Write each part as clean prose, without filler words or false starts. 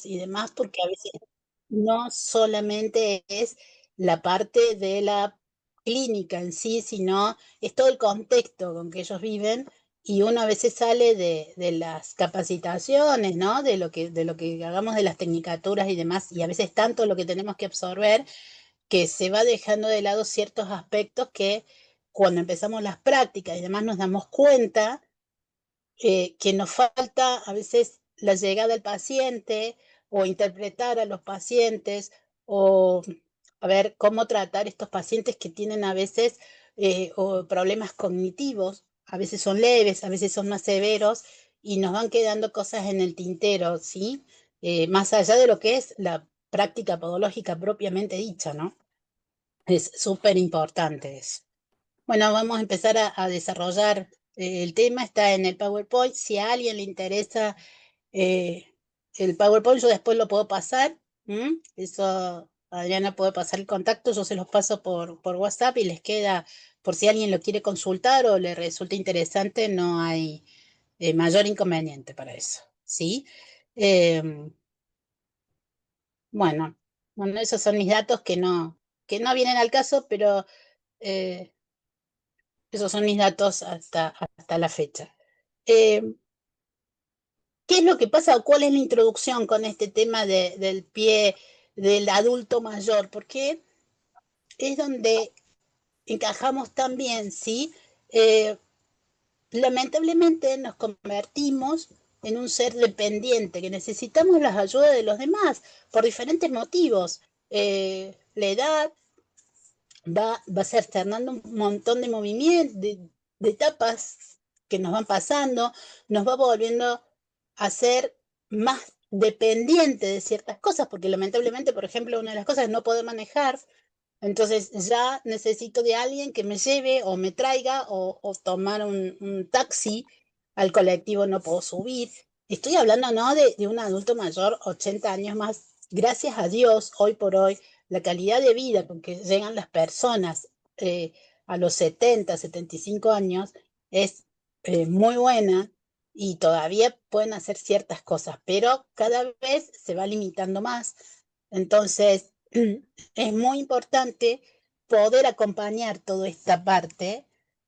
y demás, porque a veces no solamente es la parte de la clínica en sí, sino es todo el contexto con que ellos viven y uno a veces sale de las capacitaciones, ¿no? De lo que hagamos de las tecnicaturas y demás, y a veces tanto lo que tenemos que absorber que se va dejando de lado ciertos aspectos que cuando empezamos las prácticas y demás nos damos cuenta que nos falta a veces la llegada al paciente o interpretar a los pacientes o a ver cómo tratar estos pacientes que tienen a veces o problemas cognitivos, a veces son leves, a veces son más severos y nos van quedando cosas en el tintero, ¿sí? Más allá de lo que es la práctica podológica propiamente dicha, ¿no? Es súper importante eso. Bueno, vamos a empezar a desarrollar el tema, está en el PowerPoint. Si a alguien le interesa eh, el PowerPoint, yo después lo puedo pasar. ¿M? Eso, Adriana puede pasar el contacto, yo se los paso por WhatsApp y les queda, por si alguien lo quiere consultar o le resulta interesante, no hay mayor inconveniente para eso, ¿sí? Em, bueno, bueno, esos son mis datos que no vienen al caso, pero eh, esos son mis datos hasta la fecha. Eh, ¿Qué es lo que pasa o cuál es la introducción con este tema del pie del adulto mayor? Porque es donde encajamos también, ¿sí? Eh, Lamentablemente nos convertimos en un ser dependiente, que necesitamos las ayudas de los demás por diferentes motivos. La edad va a ser alternando un montón de movimientos, de etapas que nos van pasando, nos va volviendo a ser más dependiente de ciertas cosas, porque lamentablemente, por ejemplo, una de las cosas es no poder manejar, entonces ya necesito de alguien que me lleve o me traiga o tomar un taxi al colectivo, no puedo subir. Estoy hablando, ¿no? De un adulto mayor, 80 años más. Gracias a Dios, hoy por hoy, la calidad de vida con que llegan las personas a los 70, 75 años es muy buena y todavía pueden hacer ciertas cosas, pero cada vez se va limitando más. Entonces, es muy importante poder acompañar toda esta parte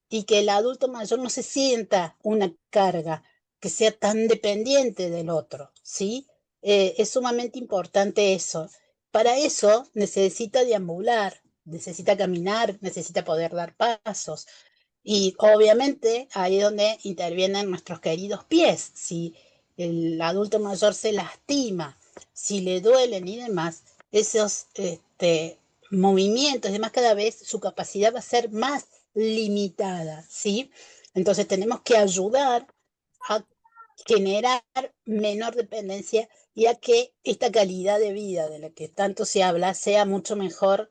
y que el adulto mayor no se sienta una carga, que sea tan dependiente del otro, ¿sí? Es sumamente importante eso. Para eso necesita deambular, necesita caminar, necesita poder dar pasos. Y obviamente ahí es donde intervienen nuestros queridos pies. Si el adulto mayor se lastima, si le duelen y demás, esos movimientos, además cada vez su capacidad va a ser más limitada, ¿sí? Entonces tenemos que ayudar a generar menor dependencia y a que esta calidad de vida de la que tanto se habla sea mucho mejor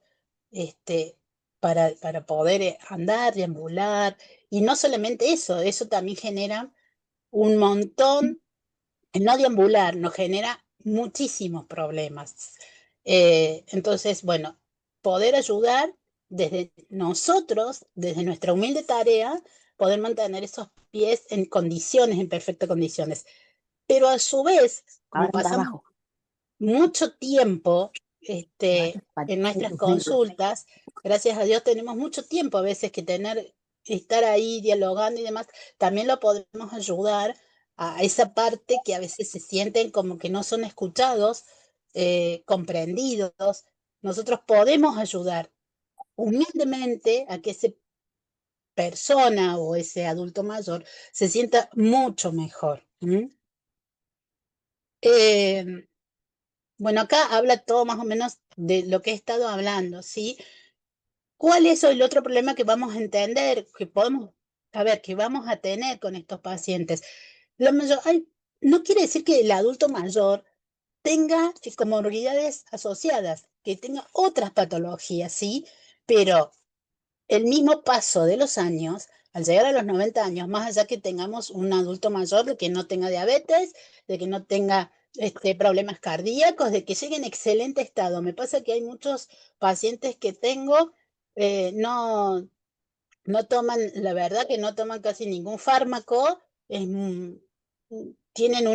este, para poder andar, deambular. Y no solamente eso, eso también genera un montón, el no deambular nos genera muchísimos problemas. Entonces, bueno, poder ayudar desde nosotros, desde nuestra humilde tarea, poder mantener esos pies en condiciones, en perfectas condiciones. Pero a su vez, como Ahora pasamos abajo. mucho tiempo en Parece nuestras tus metros. consultas, gracias a Dios tenemos mucho tiempo a veces que tener, estar ahí dialogando y demás, también lo podemos ayudar a esa parte que a veces se sienten como que no son escuchados, comprendidos. Nosotros podemos ayudar humildemente a que esa persona o ese adulto mayor se sienta mucho mejor. ¿M? Eh, Bueno, acá habla todo más o menos de lo que he estado hablando, ¿sí? ¿Cuál es el otro problema que vamos a entender, que podemos, a ver, que vamos a tener con estos pacientes? No quiere decir que el adulto mayor tenga comorbilidades asociadas, que tenga otras patologías, ¿sí? Pero el mismo paso de los años, al llegar a los 90 años, más allá que tengamos un adulto mayor de que no tenga diabetes, de que no tenga problemas cardíacos, de que llegue en excelente estado. Me pasa que hay muchos pacientes que tengo, no toman, la verdad que no toman casi ningún fármaco, es, tienen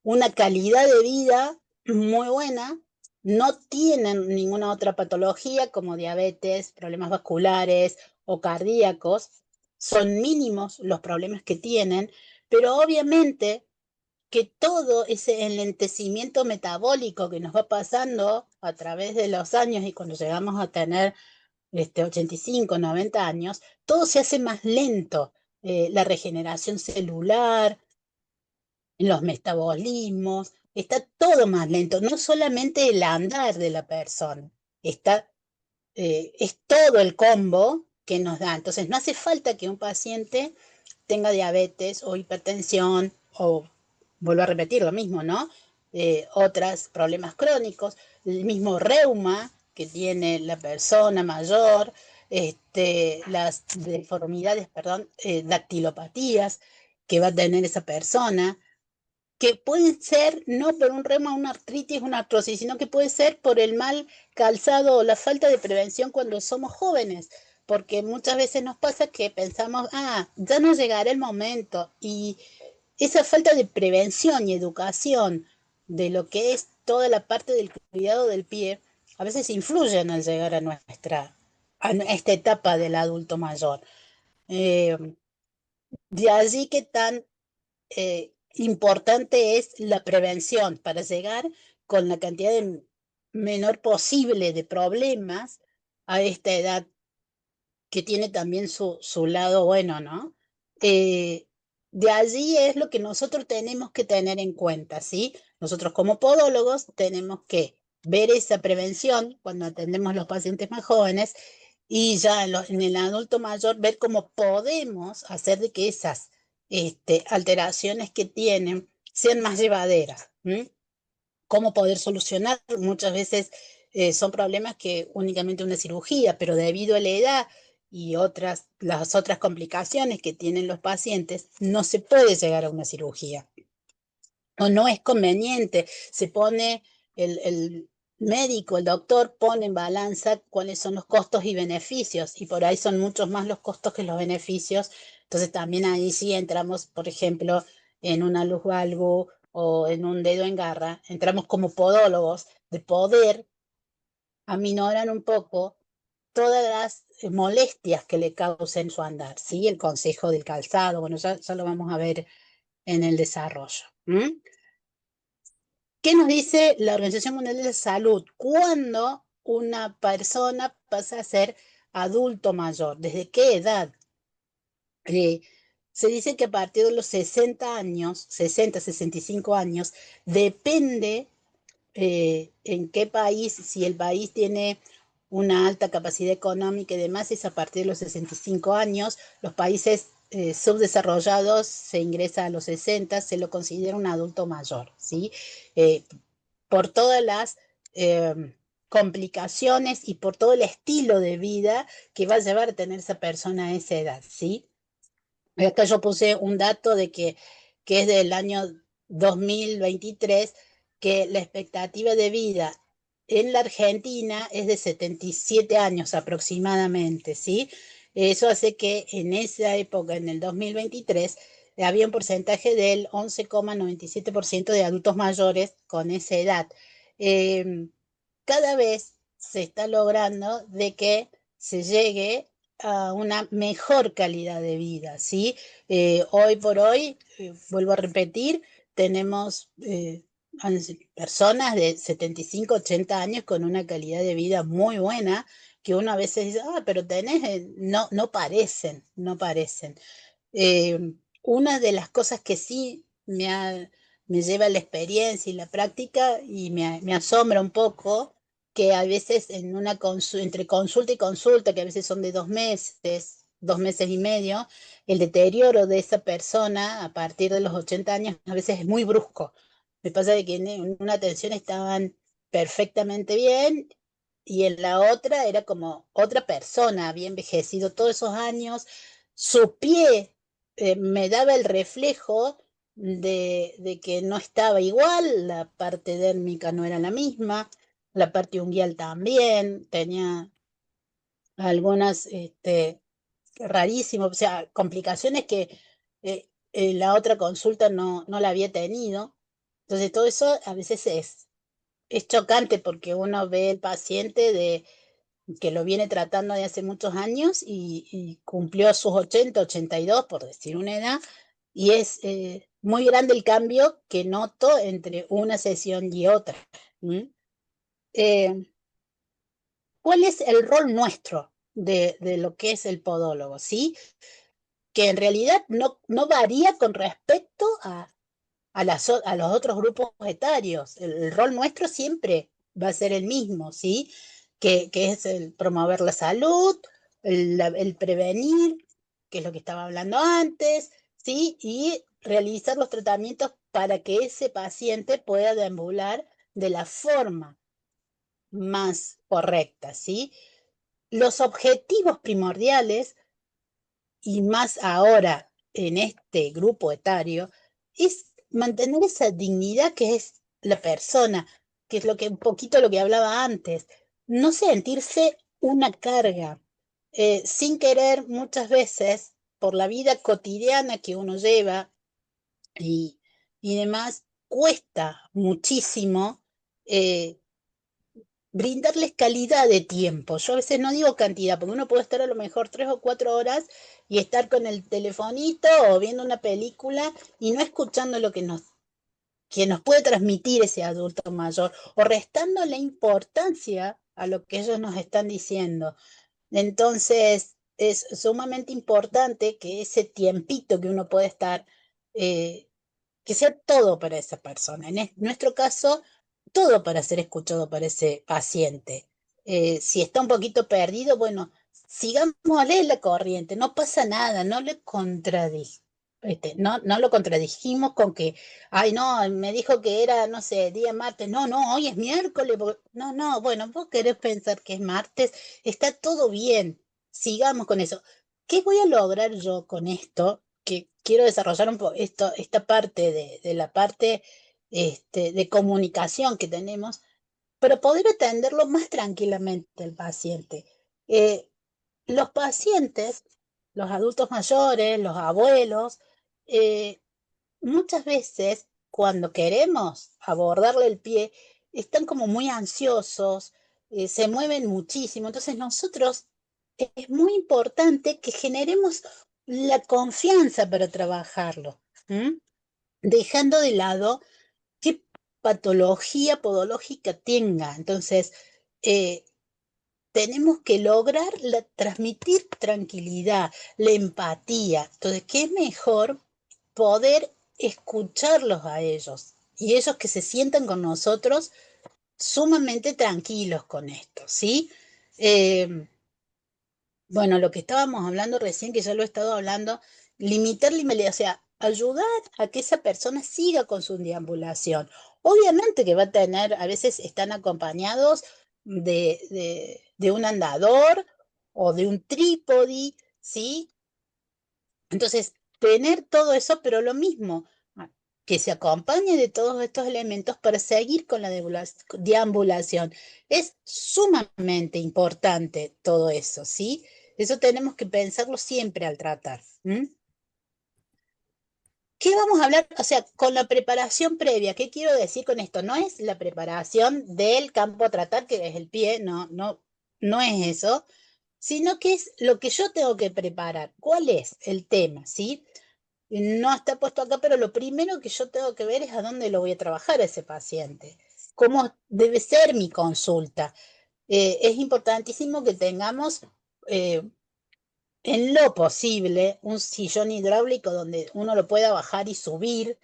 una calidad de vida muy buena, no tienen ninguna otra patología como diabetes, problemas vasculares o cardíacos, son mínimos los problemas que tienen, pero obviamente que todo ese enlentecimiento metabólico que nos va pasando a través de los años y cuando llegamos a tener 85, 90 años, todo se hace más lento. La regeneración celular, los metabolismos, está todo más lento, no solamente el andar de la persona, está, es todo el combo que nos da. Entonces, no hace falta que un paciente tenga diabetes o hipertensión o, vuelvo a repetir lo mismo, ¿no? Otros problemas crónicos, el mismo reuma que tiene la persona mayor, las deformidades, perdón, dactilopatías que va a tener esa persona, que pueden ser no por un reuma, una artritis, una artrosis, sino que puede ser por el mal calzado o la falta de prevención cuando somos jóvenes, porque muchas veces nos pasa que pensamos, ya no llegará el momento, y esa falta de prevención y educación de lo que es toda la parte del cuidado del pie, a veces influyen al llegar a esta etapa del adulto mayor. Eh, de allí que tan importante es la prevención para llegar con la cantidad de menor posible de problemas a esta edad que tiene también su lado bueno, ¿no? Eh, de allí es lo que nosotros tenemos que tener en cuenta, ¿sí? Nosotros como podólogos tenemos que ver esa prevención cuando atendemos a los pacientes más jóvenes y ya en el adulto mayor ver cómo podemos hacer de que esas alteraciones que tienen sean más llevaderas. ¿M? Cómo poder solucionar. Muchas veces son problemas que únicamente una cirugía, pero debido a la edad y las otras complicaciones que tienen los pacientes, no se puede llegar a una cirugía o no es conveniente. Se pone el médico, el doctor pone en balanza cuáles son los costos y beneficios, y por ahí son muchos más los costos que los beneficios. Entonces también ahí sí entramos, por ejemplo, en una luz valgo o en un dedo en garra, entramos como podólogos de poder aminorar un poco todas las molestias que le causen su andar, ¿sí? El consejo del calzado, bueno, ya lo vamos a ver en el desarrollo. ¿M? ¿Qué nos dice la Organización Mundial de la Salud cuando una persona pasa a ser adulto mayor? ¿Desde qué edad? Eh, Se dice que a partir de los 60 años, 60, 65 años, depende en qué país, si el país tiene una alta capacidad económica y demás, es a partir de los 65 años. Los países subdesarrollados se ingresa a los 60, se lo considera un adulto mayor, ¿sí? Eh, por todas las complicaciones y por todo el estilo de vida que va a llevar a tener esa persona a esa edad, ¿sí? Acá yo puse un dato que es del año 2023, que la expectativa de vida en la Argentina es de 77 años aproximadamente, ¿sí? Eso hace que en esa época, en el 2023, había un porcentaje del 11,97% de adultos mayores con esa edad. Eh, Cada vez se está logrando de que se llegue a una mejor calidad de vida, ¿sí? Hoy por hoy, vuelvo a repetir, tenemos personas de 75, 80 años con una calidad de vida muy buena, que uno a veces dice, pero tenés, no, no parecen, no parecen. Una de las cosas que sí me lleva la experiencia y la práctica y me asombra un poco, que a veces entre consulta y consulta, que a veces son de 2 meses, 2 meses y medio, el deterioro de esa persona a partir de los 80 años a veces es muy brusco. Me pasa de que en una atención estaban perfectamente bien y en la otra era como otra persona, había envejecido todos esos años, su pie me daba el reflejo de que no estaba igual, la parte dérmica no era la misma, la parte unguial también, tenía algunas rarísimas, o sea, complicaciones que en la otra consulta no la había tenido. Entonces todo eso a veces es chocante porque uno ve el paciente que lo viene tratando de hace muchos años y cumplió sus 80, 82, por decir una edad, y es muy grande el cambio que noto entre una sesión y otra. ¿Mm? Eh, ¿Cuál es el rol nuestro de lo que es el podólogo? ¿Sí? Que en realidad no varía con respecto a los otros grupos etarios. El rol nuestro siempre va a ser el mismo, ¿sí? Que es el promover la salud, el prevenir, que es lo que estaba hablando antes, ¿sí? Y realizar los tratamientos para que ese paciente pueda deambular de la forma más correcta, ¿sí? Los objetivos primordiales, y más ahora en este grupo etario, es mantener esa dignidad que es la persona, que es lo que un poquito lo que hablaba antes, no sentirse una carga, sin querer muchas veces por la vida cotidiana que uno lleva y, y demás, cuesta muchísimo eh, brindarles calidad de tiempo. Yo a veces no digo cantidad, porque uno puede estar a lo mejor 3 o 4 horas y estar con el telefonito o viendo una película y no escuchando lo que nos puede transmitir ese adulto mayor o restando la importancia a lo que ellos nos están diciendo. Entonces, es sumamente importante que ese tiempito que uno puede estar eh, que sea todo para esa persona. En nuestro caso, todo para ser escuchado para ese paciente. Si está un poquito perdido, bueno, sigámosle la corriente, no pasa nada, no le no lo contradijimos con que, ay, no, me dijo que era, no sé, día martes, no, no, hoy es miércoles, no, no, bueno, vos querés pensar que es martes, está todo bien, sigamos con eso. ¿Qué voy a lograr yo con esto? Que quiero desarrollar un poco esta parte de la parte de comunicación que tenemos, para poder atenderlo más tranquilamente el paciente. Eh, los pacientes, los adultos mayores, los abuelos, eh, muchas veces cuando queremos abordarle el pie, están como muy ansiosos, se mueven muchísimo. Entonces nosotros es muy importante que generemos la confianza para trabajarlo, ¿m? Dejando de lado qué patología podológica tenga. Entonces, eh, tenemos que lograr transmitir tranquilidad, la empatía. Entonces, ¿qué mejor poder escucharlos a ellos? Y ellos que se sientan con nosotros sumamente tranquilos con esto, ¿sí? Eh, bueno, lo que estábamos hablando recién, que ya lo he estado hablando, limitar, o sea, ayudar a que esa persona siga con su deambulación. Obviamente que va a tener, a veces están acompañados de un andador o de un trípode, ¿sí? Entonces, tener todo eso, pero lo mismo, ah, que se acompañe de todos estos elementos para seguir con la deambulación. Es sumamente importante todo eso, ¿sí? Eso tenemos que pensarlo siempre al tratar. ¿M? ¿Qué vamos a hablar? O sea, con la preparación previa, ¿qué quiero decir con esto? No es la preparación del campo a tratar, que es el pie, no, no, no es eso, sino que es lo que yo tengo que preparar. ¿Cuál es el tema? ¿Sí? No está puesto acá, pero lo primero que yo tengo que ver es a dónde lo voy a trabajar a ese paciente. ¿Cómo debe ser mi consulta? Es importantísimo que tengamos eh, en lo posible un sillón hidráulico donde uno lo pueda bajar y subir,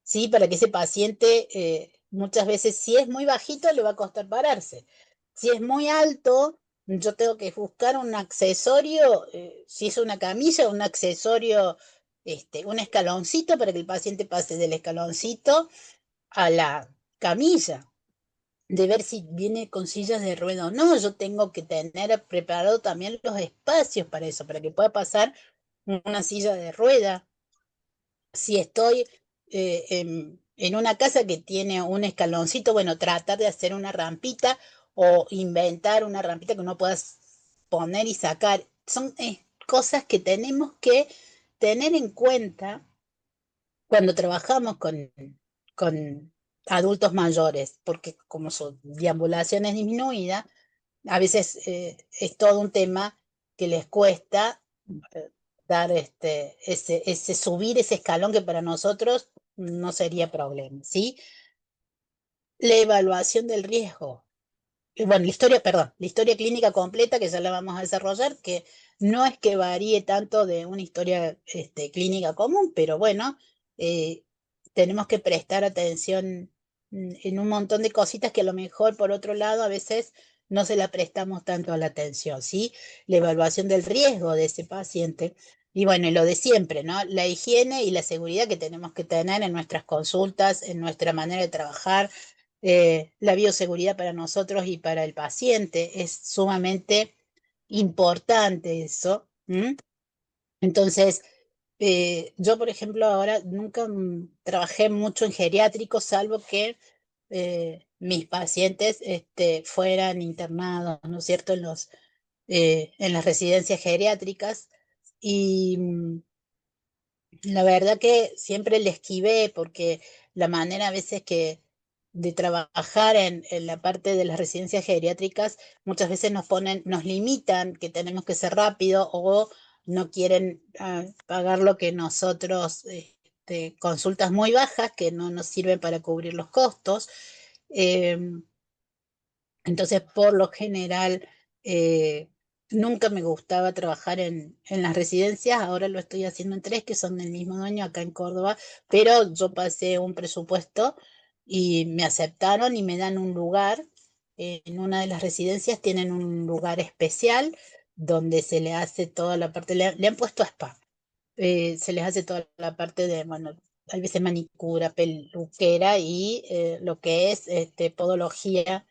¿sí? Para que ese paciente, muchas veces, si es muy bajito, le va a costar pararse. Si es muy alto, yo tengo que buscar un accesorio, si es una camilla, un accesorio, un escaloncito para que el paciente pase del escaloncito a la camilla. De ver si viene con sillas de rueda o no. Yo tengo que tener preparado también los espacios para eso, para que pueda pasar una silla de rueda. Si estoy en una casa que tiene un escaloncito, bueno, tratar de hacer una rampita o inventar una rampita que uno pueda poner y sacar. Son cosas que tenemos que tener en cuenta cuando trabajamos con adultos mayores, porque como su deambulación es disminuida, a veces es todo un tema que les cuesta eh, dar ese subir ese escalón que para nosotros no sería problema, ¿sí? La evaluación del riesgo. Bueno, la historia clínica completa, que ya la vamos a desarrollar, que no es que varíe tanto de una historia clínica común, pero bueno, eh, tenemos que prestar atención en un montón de cositas que a lo mejor, por otro lado, a veces no se la prestamos tanto a la atención, ¿sí? La evaluación del riesgo de ese paciente. Y bueno, y lo de siempre, ¿no? La higiene y la seguridad que tenemos que tener en nuestras consultas, en nuestra manera de trabajar, la bioseguridad para nosotros y para el paciente. Es sumamente importante eso. ¿M? Entonces, yo, por ejemplo, ahora nunca trabajé mucho en geriátricos, salvo que mis pacientes fueran internados, ¿no es cierto?, en las residencias geriátricas. Y la verdad que siempre le esquivé porque la manera a veces que de trabajar en la parte de las residencias geriátricas muchas veces nos ponen, nos limitan que tenemos que ser rápido o no quieren pagar lo que nosotros, consultas muy bajas que no nos sirven para cubrir los costos. Em, entonces, por lo general, eh, nunca me gustaba trabajar en las residencias, ahora lo estoy haciendo en tres que son del mismo dueño acá en Córdoba, pero yo pasé un presupuesto y me aceptaron y me dan un lugar. En una de las residencias tienen un lugar especial donde se le hace toda la parte, le han puesto spa, se les hace toda la parte de, bueno, a veces manicura, peluquera y lo que es podología,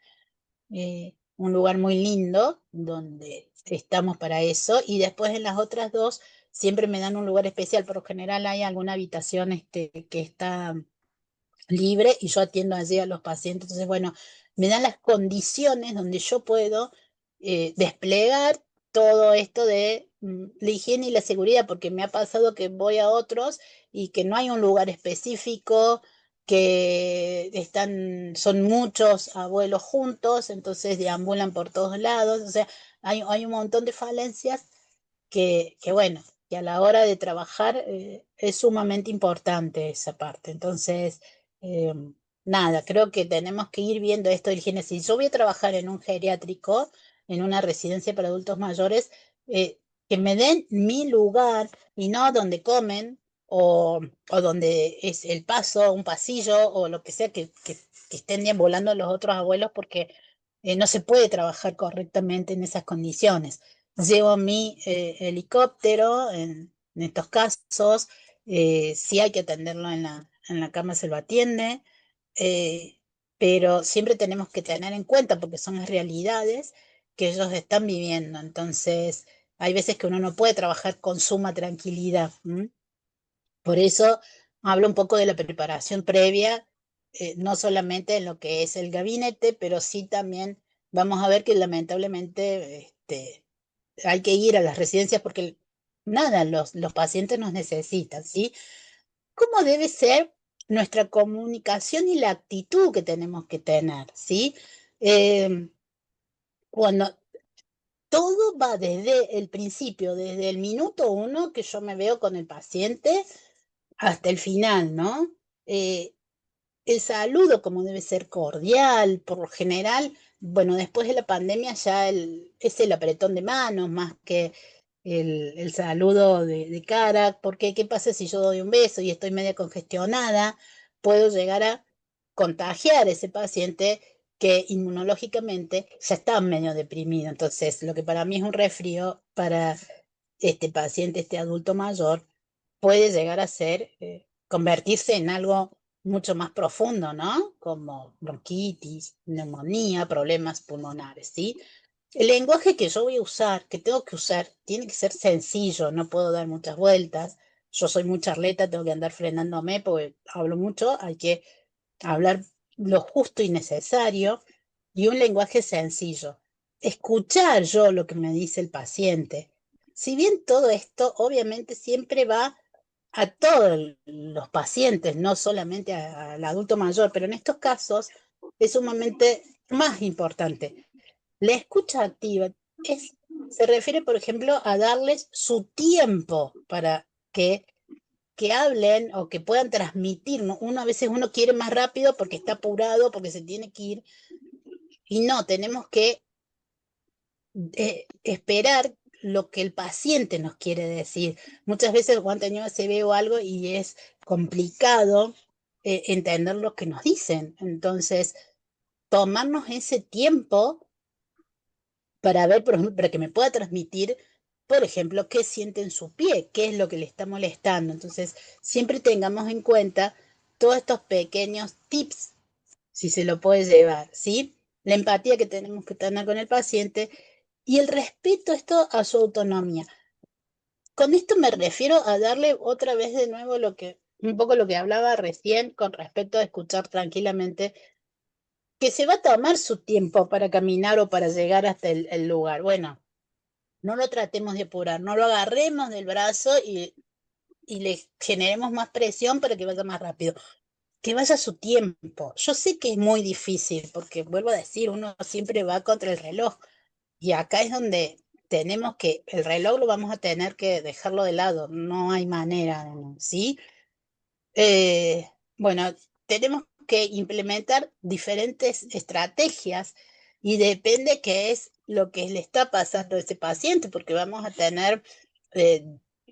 un lugar muy lindo donde estamos para eso. Y después en las otras dos siempre me dan un lugar especial. Por lo general hay alguna habitación que está libre y yo atiendo allí a los pacientes. Entonces, bueno, me dan las condiciones donde yo puedo desplegar todo esto de la higiene y la seguridad, porque me ha pasado que voy a otros y que no hay un lugar específico, que son muchos abuelos juntos, entonces deambulan por todos lados, o sea, hay un montón de falencias que bueno, que a la hora de trabajar es sumamente importante esa parte. Entonces, eh, nada, creo que tenemos que ir viendo esto del higiene. Si yo voy a trabajar en un geriátrico, en una residencia para adultos mayores, eh, que me den mi lugar y no donde comen o donde es el paso, un pasillo o lo que sea que estén deambulando los otros abuelos porque no se puede trabajar correctamente en esas condiciones. Llevo mi helicóptero en estos casos, si hay que atenderlo en la cama se lo atiende, eh, pero siempre tenemos que tener en cuenta porque son las realidades que ellos están viviendo. Entonces, hay veces que uno no puede trabajar con suma tranquilidad. ¿M? Por eso hablo un poco de la preparación previa, no solamente en lo que es el gabinete, pero sí también vamos a ver que lamentablemente hay que ir a las residencias porque nada, los pacientes nos necesitan, ¿sí? ¿Cómo debe ser nuestra comunicación y la actitud que tenemos que tener, ¿sí? Eh, cuando todo va desde el principio, desde el minuto uno que yo me veo con el paciente hasta el final, ¿no? Eh, el saludo como debe ser cordial, por lo general, bueno, después de la pandemia ya es el apretón de manos más que el saludo de cara, porque ¿qué pasa si yo doy un beso y estoy media congestionada? Puedo llegar a contagiar a ese paciente que inmunológicamente ya está medio deprimido. Entonces, lo que para mí es un resfrío, para este paciente, este adulto mayor, puede llegar a ser, convertirse en algo mucho más profundo, ¿no? Como bronquitis, neumonía, problemas pulmonares, ¿sí? El lenguaje que yo voy a usar, que tengo que usar, tiene que ser sencillo, no puedo dar muchas vueltas. Yo soy muy charleta, tengo que andar frenándome porque hablo mucho, hay que hablar lo justo y necesario y un lenguaje sencillo. Escuchar yo lo que me dice el paciente. Si bien todo esto obviamente siempre va a todos los pacientes, no solamente al adulto mayor, pero en estos casos es sumamente más importante. La escucha activa se refiere, por ejemplo, a darles su tiempo para que hablen o que puedan transmitir. Uno a veces uno quiere más rápido porque está apurado, porque se tiene que ir, y no, tenemos que esperar lo que el paciente nos quiere decir. Muchas veces cuando han tenido ACV o algo y es complicado entender lo que nos dicen. Entonces, tomarnos ese tiempo para ver, por ejemplo, para que me pueda transmitir, por ejemplo, qué siente en su pie, qué es lo que le está molestando. Entonces, siempre tengamos en cuenta todos estos pequeños tips, si se lo puede llevar, ¿sí? La empatía que tenemos que tener con el paciente y el respeto esto a su autonomía. Con esto me refiero a darle otra vez de nuevo un poco lo que hablaba recién con respecto a escuchar tranquilamente, que se va a tomar su tiempo para caminar o para llegar hasta el lugar. Bueno, no lo tratemos de apurar, no lo agarremos del brazo y le generemos más presión para que vaya más rápido. Que vaya a su tiempo. Yo sé que es muy difícil, porque vuelvo a decir, uno siempre va contra el reloj. Y acá es donde tenemos el reloj lo vamos a tener que dejarlo de lado, no hay manera, ¿sí? Bueno, tenemos que implementar diferentes estrategias y depende qué es lo que le está pasando a ese paciente, porque vamos a tener eh,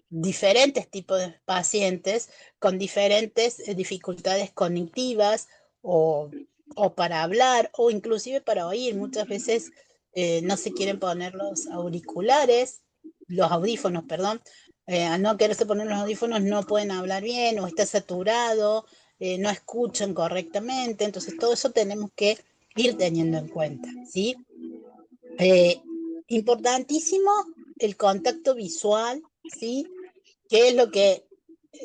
diferentes tipos de pacientes con diferentes dificultades cognitivas o, o para hablar o inclusive para oír. Muchas veces no se quieren poner los audífonos, perdón, al no quererse poner los audífonos no pueden hablar bien o está saturado, no escuchan correctamente, entonces todo eso tenemos que ir teniendo en cuenta, ¿sí? Eh, Importantísimo el contacto visual, ¿sí? Que es lo que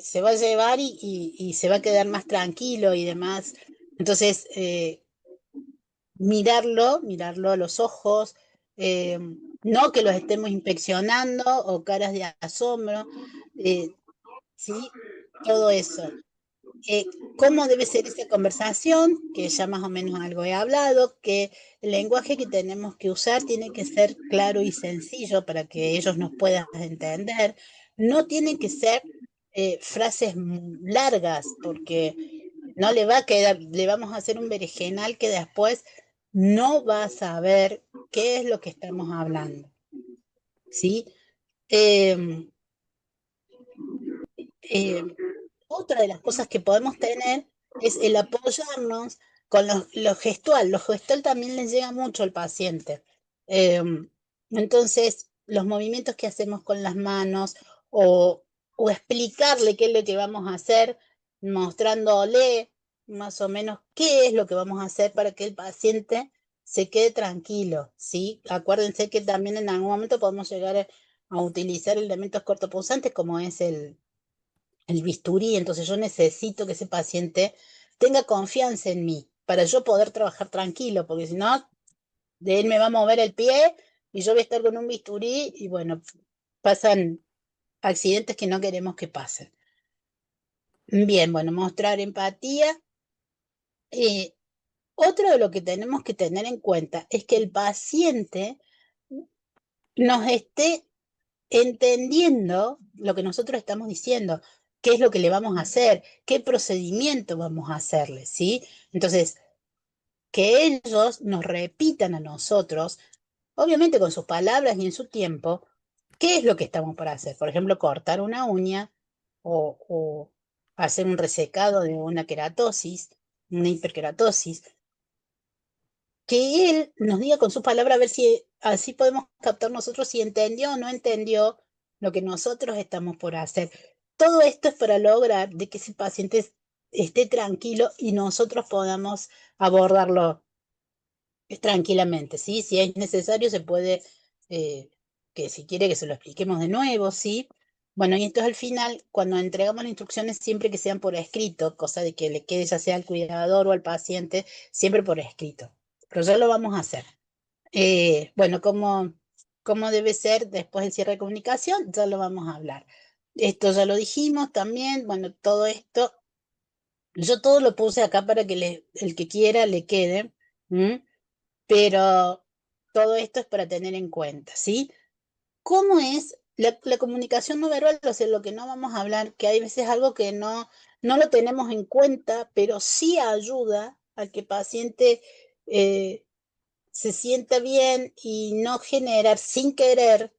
se va a llevar y se va a quedar más tranquilo y demás. Entonces, mirarlo a los ojos, eh, no que los estemos inspeccionando o caras de asombro, eh, ¿sí? Todo eso. ¿Cómo debe ser esa conversación? Que ya más o menos algo he hablado, que el lenguaje que tenemos que usar tiene que ser claro y sencillo para que ellos nos puedan entender. No tienen que ser frases largas, porque no le va a quedar, le vamos a hacer un berenjenal que después no va a saber qué es lo que estamos hablando, ¿sí? Em, eh, Otra de las cosas que podemos tener es el apoyarnos con lo gestual. Lo gestual también les llega mucho al paciente. Entonces, los movimientos que hacemos con las manos o, o explicarle qué es lo que vamos a hacer, mostrándole más o menos qué es lo que vamos a hacer para que el paciente se quede tranquilo, ¿sí? Acuérdense que también en algún momento podemos llegar a utilizar elementos cortopunzantes como es el bisturí, entonces yo necesito que ese paciente tenga confianza en mí para yo poder trabajar tranquilo, porque si no, de él me va a mover el pie y yo voy a estar con un bisturí y bueno, pasan accidentes que no queremos que pasen. Bien, bueno, mostrar empatía. Eh, Otro de lo que tenemos que tener en cuenta es que el paciente nos esté entendiendo lo que nosotros estamos diciendo, qué es lo que le vamos a hacer, qué procedimiento vamos a hacerle, ¿sí? Entonces, que ellos nos repitan a nosotros, obviamente con sus palabras y en su tiempo, qué es lo que estamos para hacer. Por ejemplo, cortar una uña o hacer un resecado de una queratosis, una hiperkeratosis, que él nos diga con sus palabras a ver si así podemos captar nosotros si entendió o no entendió lo que nosotros estamos por hacer. Todo esto es para lograr de que ese paciente esté tranquilo y nosotros podamos abordarlo tranquilamente, ¿sí? Si es necesario se puede, eh, que si quiere que se lo expliquemos de nuevo, ¿sí? Bueno, y entonces al final, cuando entregamos las instrucciones, siempre que sean por escrito, cosa de que le quede ya sea al cuidador o al paciente, siempre por escrito. Pero ya lo vamos a hacer. Bueno, cómo debe ser después del cierre de comunicación, ya lo vamos a hablar. Esto ya lo dijimos también, bueno, todo esto, yo todo lo puse acá para que el que quiera le quede, ¿m? Pero todo esto es para tener en cuenta, ¿sí? ¿Cómo es la comunicación no verbal? O sea, lo que no vamos a hablar, que hay veces algo que no lo tenemos en cuenta, pero sí ayuda a que el paciente se sienta bien y no generar sin querer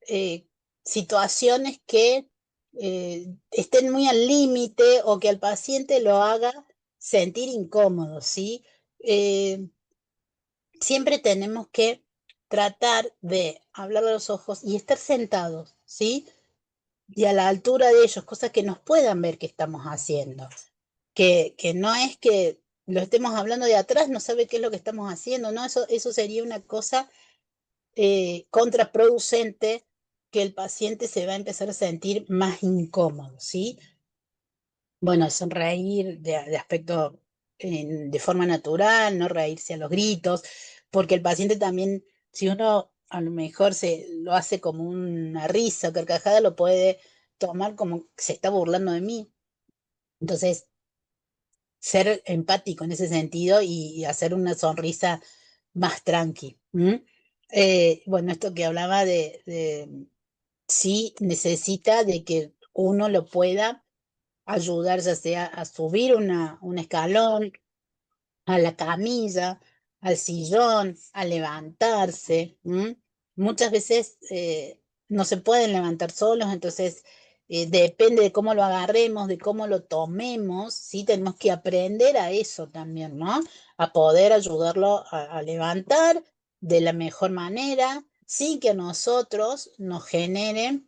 eh, situaciones que estén muy al límite o que al paciente lo haga sentir incómodo, ¿sí? Eh, Siempre tenemos que tratar de hablar a los ojos y estar sentados, ¿sí? Y a la altura de ellos, cosas que nos puedan ver que estamos haciendo. Que no es que lo estemos hablando de atrás, no sabe qué es lo que estamos haciendo, ¿no? Eso sería una cosa contraproducente, que el paciente se va a empezar a sentir más incómodo, ¿sí? Bueno, sonreír de aspecto de forma natural, no reírse a los gritos, porque el paciente también, si uno a lo mejor se lo hace como una risa o carcajada, lo puede tomar como que se está burlando de mí. Entonces, ser empático en ese sentido y hacer una sonrisa más tranqui. ¿M? Bueno, esto que hablaba de sí necesita de que uno lo pueda ayudar, ya sea a subir un escalón, a la camilla, al sillón, a levantarse. Muchas veces no se pueden levantar solos, entonces depende de cómo lo agarremos, de cómo lo tomemos, ¿sí? Tenemos que aprender a eso también, ¿no? A poder ayudarlo a levantar de la mejor manera, sin que a nosotros nos genere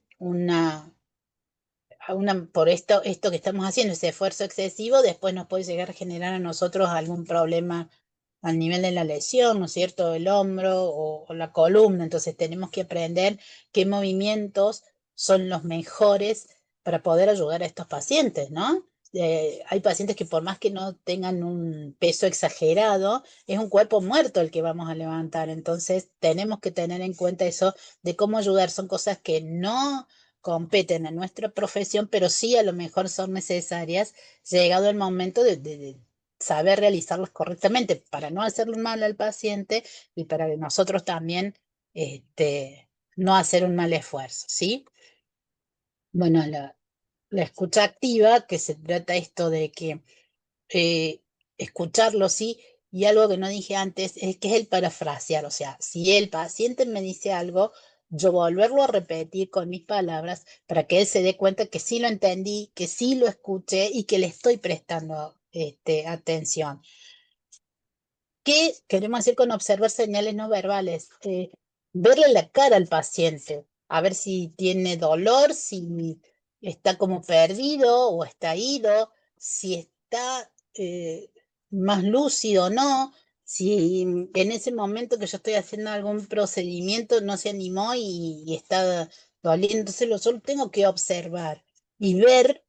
por esto que estamos haciendo, ese esfuerzo excesivo, después nos puede llegar a generar a nosotros algún problema al nivel de la lesión, ¿no es cierto?, el hombro o la columna. Entonces tenemos que aprender qué movimientos son los mejores para poder ayudar a estos pacientes, ¿no? Hay pacientes que por más que no tengan un peso exagerado, es un cuerpo muerto el que vamos a levantar. Entonces tenemos que tener en cuenta eso de cómo ayudar. Son cosas que no competen en nuestra profesión, pero sí a lo mejor son necesarias, llegado el momento de saber realizarlos correctamente para no hacerle mal al paciente y para que nosotros también no hacer un mal esfuerzo, ¿sí? Bueno, la escucha activa, que se trata esto de que eh, escucharlo, sí, y algo que no dije antes es que es el parafrasear, o sea, si el paciente me dice algo, yo volverlo a repetir con mis palabras para que él se dé cuenta que sí lo entendí, que sí lo escuché y que le estoy prestando atención. ¿Qué queremos hacer con observar señales no verbales? Verle la cara al paciente, a ver si tiene dolor, si está como perdido o está ido, si está más lúcido o no, si en ese momento que yo estoy haciendo algún procedimiento no se animó y está doliendo. Entonces lo solo tengo que observar y ver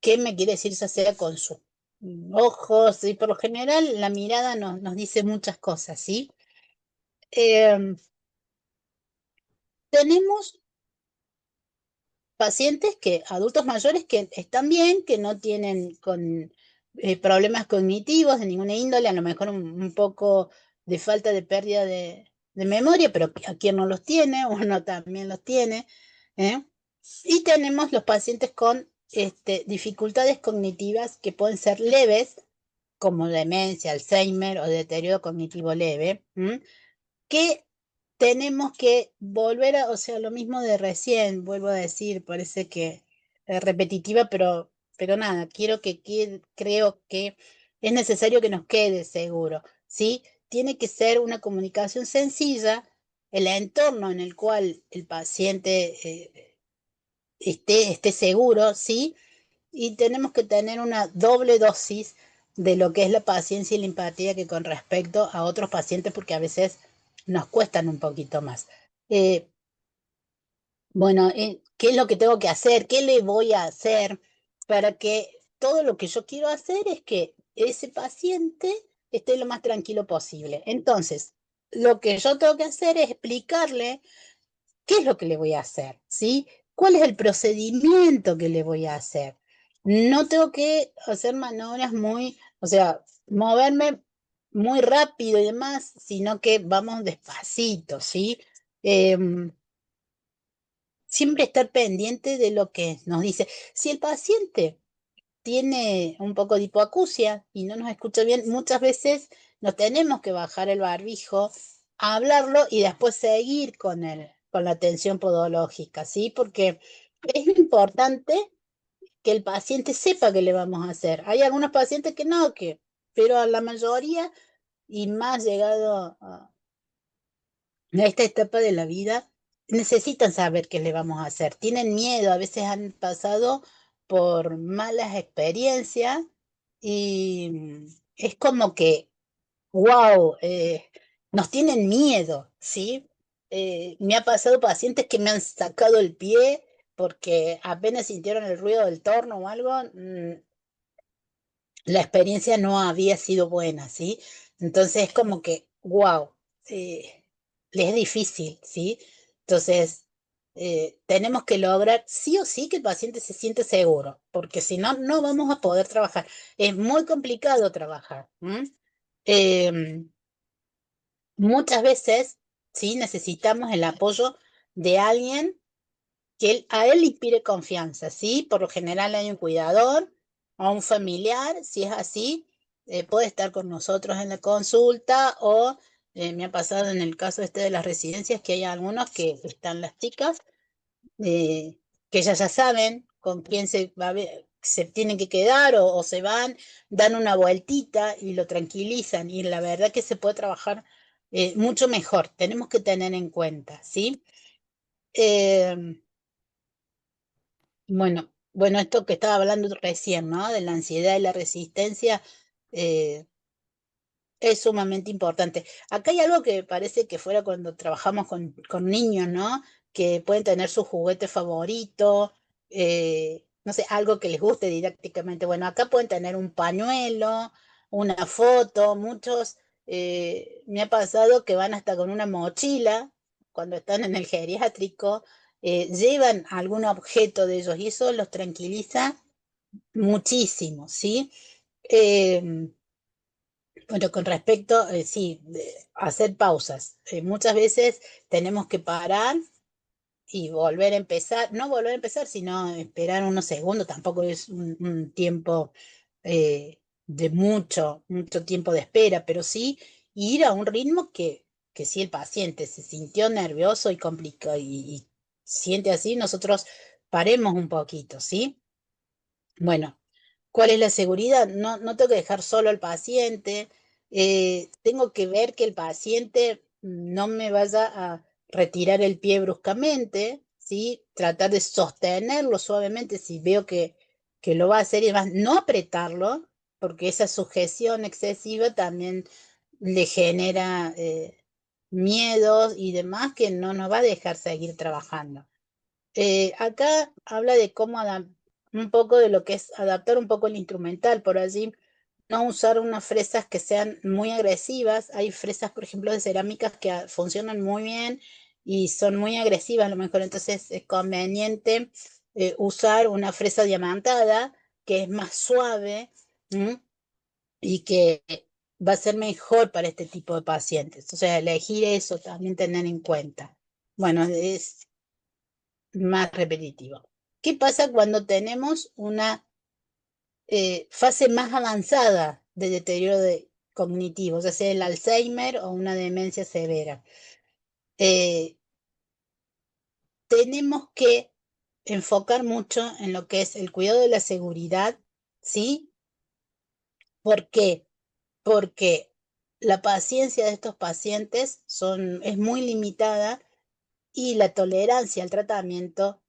qué me quiere decir, ya sea con sus ojos, y por lo general la mirada nos dice muchas cosas, ¿sí? Em, Tenemos pacientes adultos mayores que están bien, que no tienen problemas cognitivos de ninguna índole, a lo mejor un poco de falta de pérdida de memoria, pero a quien no los tiene, uno también los tiene, ¿eh? Y tenemos los pacientes con dificultades cognitivas que pueden ser leves, como demencia, Alzheimer o deterioro cognitivo leve, que tenemos que volver o sea, lo mismo de recién, vuelvo a decir, parece que es repetitiva, pero nada, creo que es necesario que nos quede seguro, ¿sí? Tiene que ser una comunicación sencilla, el entorno en el cual el paciente esté seguro, ¿sí? Y tenemos que tener una doble dosis de lo que es la paciencia y la empatía que con respecto a otros pacientes, porque a veces nos cuestan un poquito más. Eh, bueno, ¿qué es lo que tengo que hacer? ¿Qué le voy a hacer para que todo lo que yo quiero hacer es que ese paciente esté lo más tranquilo posible? Entonces, lo que yo tengo que hacer es explicarle qué es lo que le voy a hacer, ¿sí? ¿cuál es el procedimiento que le voy a hacer? No tengo que hacer maniobras muy, o sea, moverme muy rápido y demás, sino que vamos despacito, ¿sí? Em, Siempre estar pendiente de lo que nos dice. Si el paciente tiene un poco de hipoacusia y no nos escucha bien, muchas veces nos tenemos que bajar el barbijo, hablarlo y después seguir con la atención podológica, ¿sí? Porque es importante que el paciente sepa qué le vamos a hacer. Hay algunos pacientes que no, pero a la mayoría y más llegado a esta etapa de la vida, necesitan saber qué le vamos a hacer. Tienen miedo, a veces han pasado por malas experiencias y es como que, wow, nos tienen miedo, ¿sí? Me ha pasado pacientes que me han sacado el pie porque apenas sintieron el ruido del torno o algo, la experiencia no había sido buena, ¿sí? Entonces es como que, wow, le es difícil, ¿sí? Entonces, tenemos que lograr sí o sí que el paciente se siente seguro, porque si no, no vamos a poder trabajar. Es muy complicado trabajar. Em, Muchas veces, sí, necesitamos el apoyo de alguien que a él le inspire confianza, ¿sí? Por lo general hay un cuidador o un familiar, si es así, puede estar con nosotros en la consulta o me ha pasado en el caso este de las residencias que hay algunos que están las chicas, eh, que ellas ya saben con quién se tienen que quedar o se van, dan una vueltita y lo tranquilizan y la verdad que se puede trabajar mucho mejor, tenemos que tener en cuenta, ¿sí? Eh, bueno, esto que estaba hablando recién, ¿no? De la ansiedad y la resistencia, eh, es sumamente importante. Acá hay algo que parece que fuera cuando trabajamos con niños, ¿no? Que pueden tener su juguete favorito, no sé, algo que les guste didácticamente. Bueno, acá pueden tener un pañuelo, una foto, muchos, me ha pasado que van hasta con una mochila cuando están en el geriátrico, llevan algún objeto de ellos y eso los tranquiliza muchísimo, ¿sí? Em, bueno, con respecto, sí, hacer pausas. Muchas veces tenemos que parar y volver a empezar, no volver a empezar, sino esperar unos segundos, tampoco es un tiempo de mucho tiempo de espera, pero sí ir a un ritmo que si el paciente se sintió nervioso y complicado y siente así, nosotros paremos un poquito, ¿sí? Bueno, ¿cuál es la seguridad? No, no tengo que dejar solo al paciente, tengo que ver que el paciente no me vaya a retirar el pie bruscamente, ¿sí? Tratar de sostenerlo suavemente si veo que lo va a hacer y demás, no apretarlo, porque esa sujeción excesiva también le genera miedos y demás que no nos va a dejar seguir trabajando. Acá habla de cómo un poco de lo que es adaptar un poco el instrumental, por allí no usar unas fresas que sean muy agresivas. Hay fresas, por ejemplo, de cerámicas que funcionan muy bien y son muy agresivas, a lo mejor entonces es conveniente usar una fresa diamantada que es más suave, ¿m? Y que va a ser mejor para este tipo de pacientes. O sea, elegir eso también tener en cuenta. Bueno, es más repetitivo. ¿Qué pasa cuando tenemos una fase más avanzada de deterioro cognitivo, ya sea el Alzheimer o una demencia severa? Eh, Tenemos que enfocar mucho en lo que es el cuidado de la seguridad, ¿sí? ¿Por qué? Porque la paciencia de estos pacientes es muy limitada y la tolerancia al tratamiento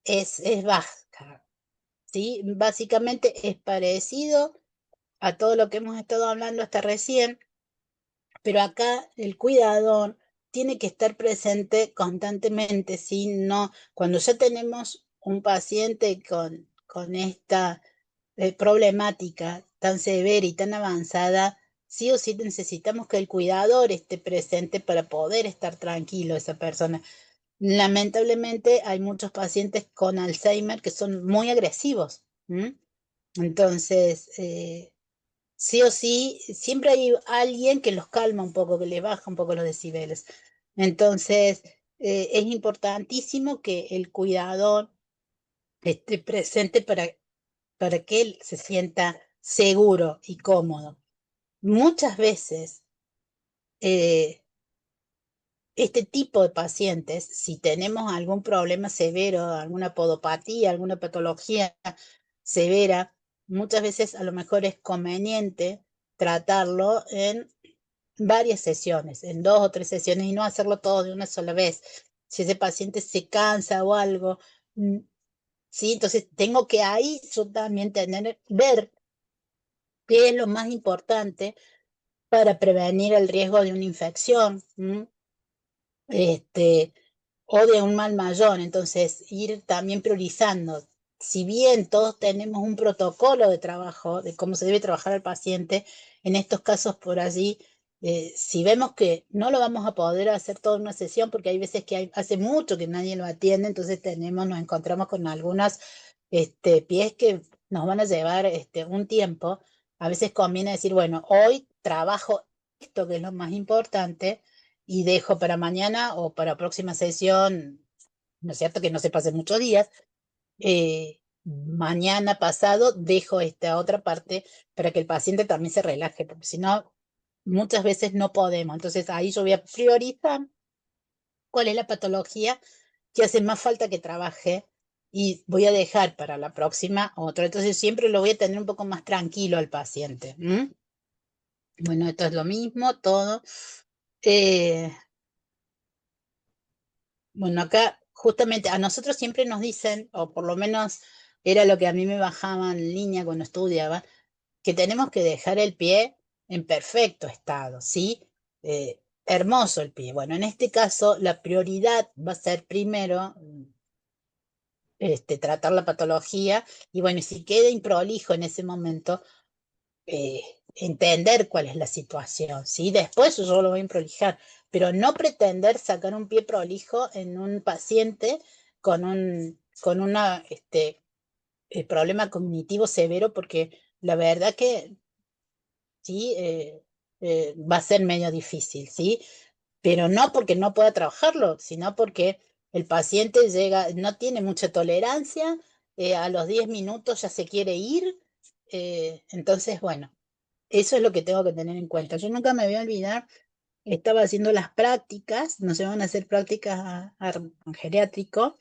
es baja. ¿Sí? Básicamente es parecido a todo lo que hemos estado hablando hasta recién, pero acá el cuidador tiene que estar presente constantemente, ¿sí? No, cuando ya tenemos un paciente con esta problemática tan severa y tan avanzada, sí o sí necesitamos que el cuidador esté presente para poder estar tranquilo esa persona. Lamentablemente hay muchos pacientes con Alzheimer que son muy agresivos. ¿M? Entonces, sí o sí, siempre hay alguien que los calma un poco, que les baja un poco los decibeles. Entonces, es importantísimo que el cuidador esté presente para que él se sienta seguro y cómodo. Muchas veces, eh, este tipo de pacientes, si tenemos algún problema severo, alguna podopatía, alguna patología severa, muchas veces a lo mejor es conveniente tratarlo en varias sesiones, en 2 o 3 sesiones y no hacerlo todo de una sola vez. Si ese paciente se cansa o algo, mm, sí, entonces tengo que ahí yo también ver qué es lo más importante para prevenir el riesgo de una infección. Este, o de un mal mayor. Entonces, ir también priorizando. Si bien todos tenemos un protocolo de trabajo, de cómo se debe trabajar al paciente, en estos casos por allí, si vemos que no lo vamos a poder hacer toda una sesión, porque hay veces que hace mucho que nadie lo atiende, entonces nos encontramos con algunas pies que nos van a llevar un tiempo. A veces conviene decir, bueno, hoy trabajo esto que es lo más importante y dejo para mañana o para próxima sesión, ¿no es cierto? Que no se pasen muchos días. Mañana pasado dejo esta otra parte para que el paciente también se relaje, porque si no, muchas veces no podemos. Entonces ahí yo voy a priorizar cuál es la patología que hace más falta que trabaje y voy a dejar para la próxima otro. Entonces siempre lo voy a tener un poco más tranquilo al paciente. Bueno, esto es lo mismo, todo. Eh, Bueno, acá justamente a nosotros siempre nos dicen, o por lo menos era lo que a mí me bajaba en línea cuando estudiaba, que tenemos que dejar el pie en perfecto estado, ¿sí? Hermoso el pie. Bueno, en este caso la prioridad va a ser primero tratar la patología y bueno, y si queda improlijo en ese momento, eh, entender cuál es la situación, ¿sí? Después yo lo voy a improlijar, pero no pretender sacar un pie prolijo en un paciente con una, problema cognitivo severo, porque la verdad que sí, va a ser medio difícil, ¿sí? Pero no porque no pueda trabajarlo, sino porque el paciente llega, no tiene mucha tolerancia, a los 10 minutos ya se quiere ir, entonces, bueno. Eso es lo que tengo que tener en cuenta. Yo nunca me voy a olvidar, estaba haciendo las prácticas, nos iban a hacer prácticas a geriátrico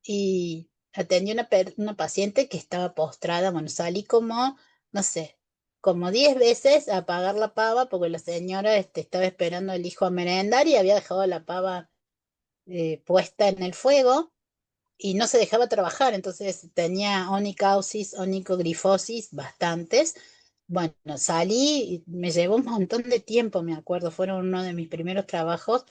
y atendí una paciente que estaba postrada. Bueno, salí como, no sé, como 10 veces a apagar la pava porque la señora estaba esperando al hijo a merendar y había dejado la pava puesta en el fuego y no se dejaba trabajar, entonces tenía onicausis, onicogrifosis, bastantes. Bueno, salí, y me llevó un montón de tiempo, me acuerdo, fueron uno de mis primeros trabajos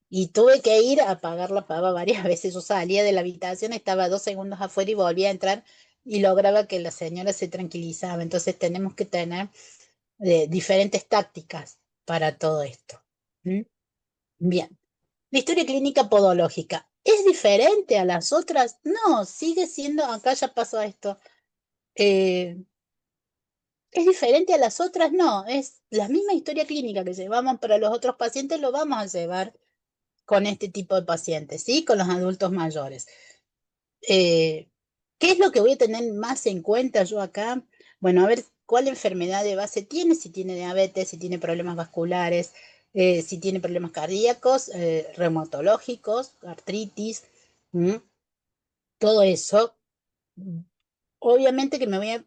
y tuve que ir a apagar la pava varias veces. Yo salía de la habitación, estaba 2 segundos afuera y volvía a entrar y lograba que la señora se tranquilizaba. Entonces tenemos que tener diferentes tácticas para todo esto. ¿Mm? Bien. La historia clínica podológica, ¿es diferente a las otras? No, sigue siendo, acá ya pasó esto. Eh, ¿Es diferente a las otras? No, es la misma historia clínica que llevamos para los otros pacientes, lo vamos a llevar con este tipo de pacientes, ¿sí? Con los adultos mayores. Eh, ¿Qué es lo que voy a tener más en cuenta yo acá? Bueno, a ver cuál enfermedad de base tiene, si tiene diabetes, si tiene problemas vasculares, si tiene problemas cardíacos, reumatológicos, artritis, todo eso. Obviamente que me voy a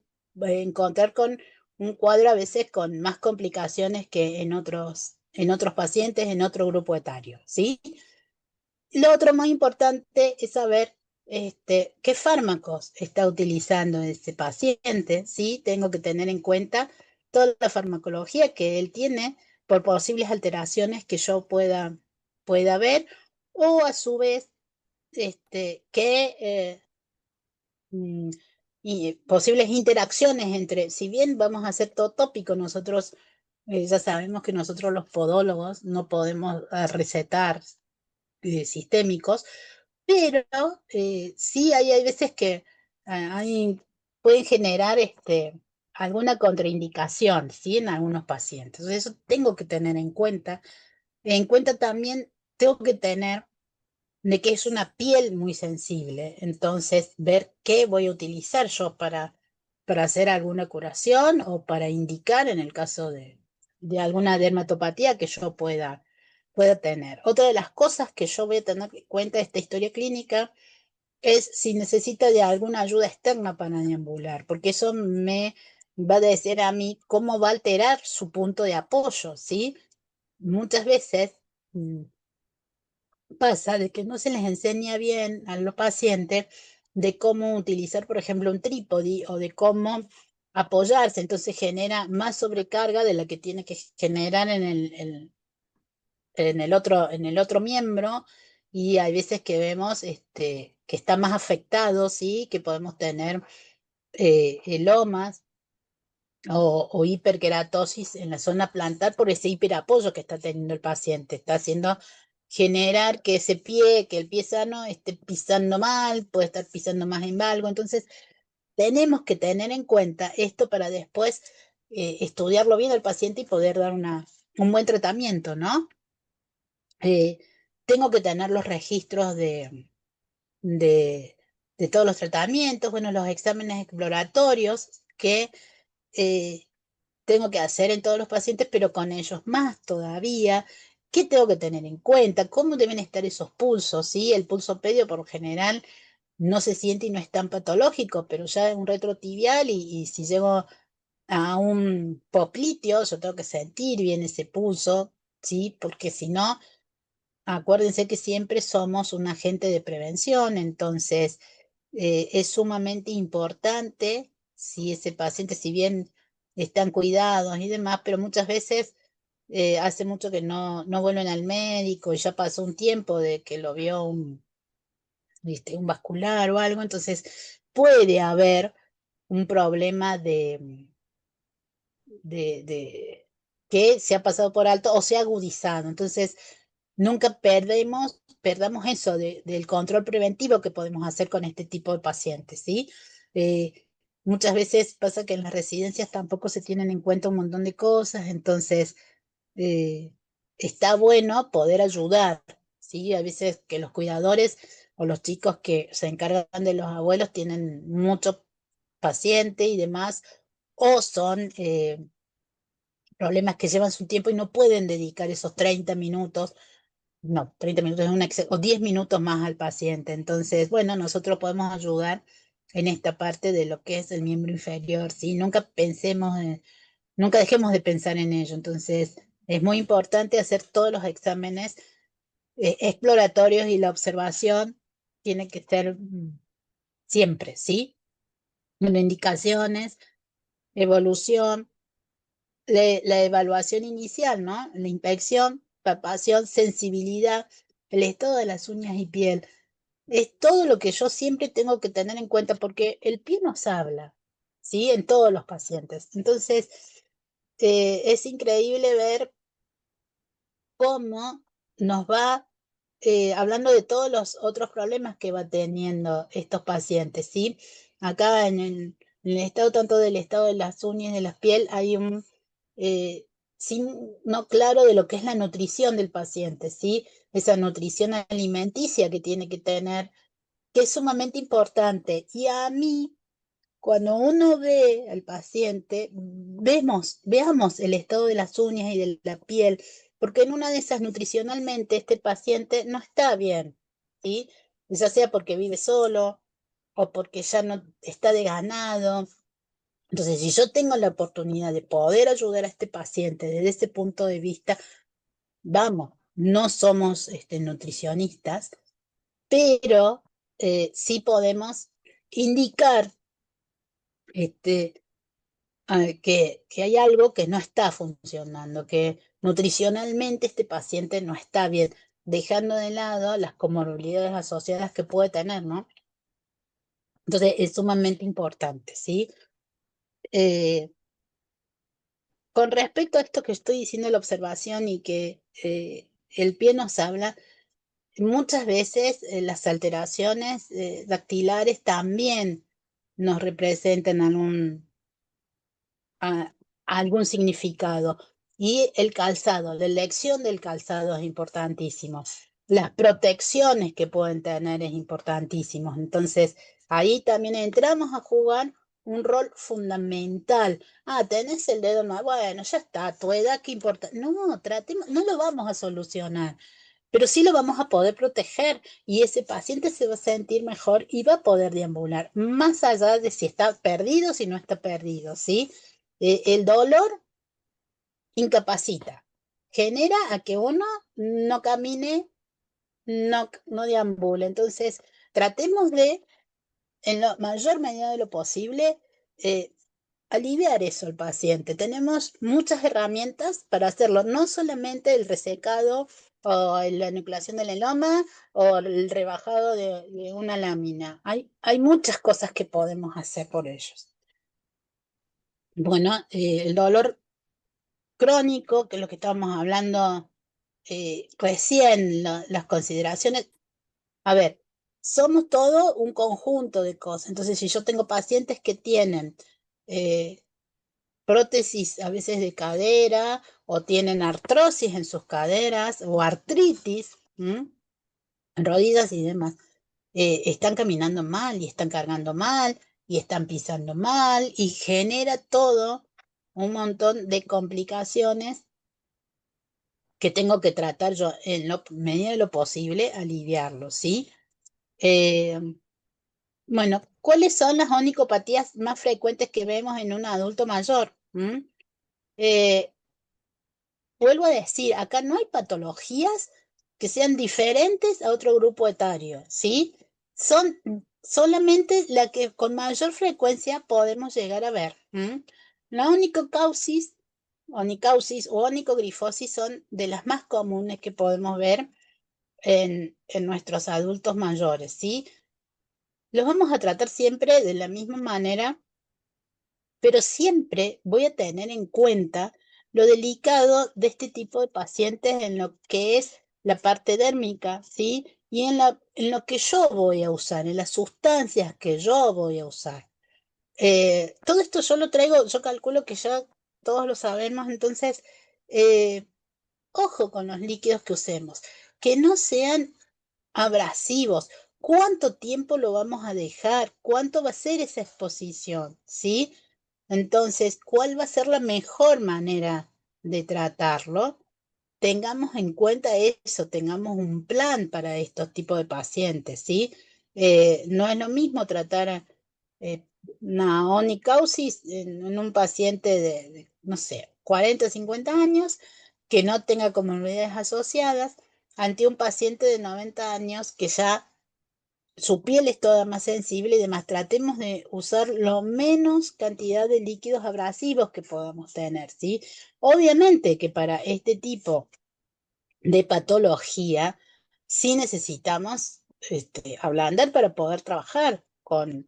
encontrar con un cuadro a veces con más complicaciones que en otros pacientes, en otro grupo etario, ¿sí? Lo otro más importante es saber qué fármacos está utilizando ese paciente, ¿sí? Tengo que tener en cuenta toda la farmacología que él tiene por posibles alteraciones que yo pueda ver, o a su vez, que mm, y posibles interacciones entre, si bien vamos a hacer todo tópico, nosotros ya sabemos que nosotros los podólogos no podemos recetar sistémicos, pero sí hay veces que pueden generar alguna contraindicación, ¿sí? En algunos pacientes. Entonces, eso tengo que tener en cuenta. En cuenta también tengo que tener de que es una piel muy sensible. Entonces, ver qué voy a utilizar yo para hacer alguna curación o para indicar en el caso de alguna dermatopatía que yo pueda tener. Otra de las cosas que yo voy a tener en cuenta de esta historia clínica es si necesita de alguna ayuda externa para deambular, porque eso me va a decir a mí cómo va a alterar su punto de apoyo, ¿sí? Muchas veces pasa de que no se les enseña bien a los pacientes de cómo utilizar, por ejemplo, un trípode o de cómo apoyarse, entonces genera más sobrecarga de la que tiene que generar en el otro miembro, y hay veces que vemos que está más afectado, ¿sí? Que podemos tener elomas o hiperkeratosis en la zona plantar por ese hiperapoyo que está teniendo el paciente. Está haciendo generar que ese pie, que el pie sano esté pisando mal, puede estar pisando más en valgo. Entonces, tenemos que tener en cuenta esto para después estudiarlo bien al paciente y poder dar un buen tratamiento, ¿no? Eh, Tengo que tener los registros de, de todos los tratamientos, bueno, los exámenes exploratorios que eh, tengo que hacer en todos los pacientes, pero con ellos más todavía. ¿Qué tengo que tener en cuenta? ¿Cómo deben estar esos pulsos? ¿Sí? El pulso pedio por lo general no se siente y no es tan patológico, pero ya es un retrotibial y si llego a un popliteo, yo tengo que sentir bien ese pulso, ¿sí? Porque si no, acuérdense que siempre somos un agente de prevención, entonces es sumamente importante si ese paciente, si bien están cuidados y demás, pero muchas veces hace mucho que no vuelven al médico y ya pasó un tiempo de que lo vio un vascular o algo, entonces puede haber un problema de que se ha pasado por alto o se ha agudizado. Entonces, nunca perdamos eso del control preventivo que podemos hacer con este tipo de pacientes, ¿sí? Eh, Muchas veces pasa que en las residencias tampoco se tienen en cuenta un montón de cosas, entonces eh, está bueno poder ayudar, ¿sí? A veces que los cuidadores o los chicos que se encargan de los abuelos tienen mucho paciente y demás, o son problemas que llevan su tiempo y no pueden dedicar esos 30 minutos, no, 30 minutos es o 10 minutos más al paciente. Entonces, bueno, nosotros podemos ayudar en esta parte de lo que es el miembro inferior, ¿sí? Nunca dejemos de pensar en ello. Entonces, es muy importante hacer todos los exámenes exploratorios y la observación tiene que ser siempre, ¿sí? Bueno, indicaciones, evolución, la evaluación inicial, ¿no? La inspección, palpación, sensibilidad, el estado de las uñas y piel. Es todo lo que yo siempre tengo que tener en cuenta porque el pie nos habla, ¿sí? En todos los pacientes. Entonces, es increíble ver cómo nos va hablando de todos los otros problemas que va teniendo estos pacientes, ¿sí? Acá en el estado, tanto del estado de las uñas y de la piel, hay un no claro de lo que es la nutrición del paciente, ¿sí? Esa nutrición alimenticia que tiene que tener, que es sumamente importante. Y a mí, cuando uno ve al paciente, veamos el estado de las uñas y de la piel, porque en una de esas nutricionalmente este paciente no está bien, ¿sí? Ya sea porque vive solo o porque ya no está desganado. Entonces, si yo tengo la oportunidad de poder ayudar a este paciente desde ese punto de vista, vamos, no somos nutricionistas, pero sí podemos indicar este, que hay algo que no está funcionando, que nutricionalmente este paciente no está bien, dejando de lado las comorbilidades asociadas que puede tener, ¿no? Entonces es sumamente importante, ¿sí? Eh, con respecto a esto que estoy diciendo, la observación y que el pie nos habla, muchas veces las alteraciones dactilares también nos representan a- algún significado. Y el calzado, la elección del calzado es importantísimo. Las protecciones que pueden tener es importantísimo. Entonces, ahí también entramos a jugar un rol fundamental. Ah, tenés el dedo nuevo, bueno, ya está, tu edad, ¿qué importa? No, tratemos, no lo vamos a solucionar, pero sí lo vamos a poder proteger y ese paciente se va a sentir mejor y va a poder deambular, más allá de si está perdido, si no está perdido, ¿sí? El dolor incapacita, genera a que uno no camine, no deambule. Entonces, tratemos de, en la mayor medida de lo posible, eh, aliviar eso al paciente. Tenemos muchas herramientas para hacerlo, no solamente el resecado o la enucleación del loma o el rebajado de una lámina. Hay muchas cosas que podemos hacer por ellos. Bueno, el dolor crónico, que es lo que estábamos hablando recién, las consideraciones. A ver, somos todo un conjunto de cosas. Entonces, si yo tengo pacientes que tienen eh, prótesis a veces de cadera o tienen artrosis en sus caderas o artritis, en rodillas y demás, están caminando mal y están cargando mal y están pisando mal y genera todo un montón de complicaciones que tengo que tratar yo en la medida de lo posible, aliviarlo, ¿sí? Eh, bueno, ¿cuáles son las onicopatías más frecuentes que vemos en un adulto mayor? Eh, Vuelvo a decir, acá no hay patologías que sean diferentes a otro grupo etario, ¿sí? Son solamente la que con mayor frecuencia podemos llegar a ver. La onicausis o onicogrifosis son de las más comunes que podemos ver en nuestros adultos mayores, ¿sí? Los vamos a tratar siempre de la misma manera, pero siempre voy a tener en cuenta lo delicado de este tipo de pacientes en lo que es la parte dérmica, ¿sí? Y en lo que yo voy a usar, en las sustancias que yo voy a usar. Todo esto yo lo traigo, yo calculo que ya todos lo sabemos, entonces, eh, ojo con los líquidos que usemos, que no sean abrasivos. ¿Cuánto tiempo lo vamos a dejar? ¿Cuánto va a ser esa exposición? ¿Sí? Entonces, ¿cuál va a ser la mejor manera de tratarlo? Tengamos en cuenta eso, tengamos un plan para estos tipos de pacientes, ¿sí? No es lo mismo tratar eh, una onychomycosis en un paciente no sé, 40 o 50 años que no tenga comorbilidades asociadas ante un paciente de 90 años que ya su piel es toda más sensible y demás. Tratemos de usar lo menos cantidad de líquidos abrasivos que podamos tener, ¿sí? Obviamente que para este tipo de patología sí necesitamos ablandar para poder trabajar con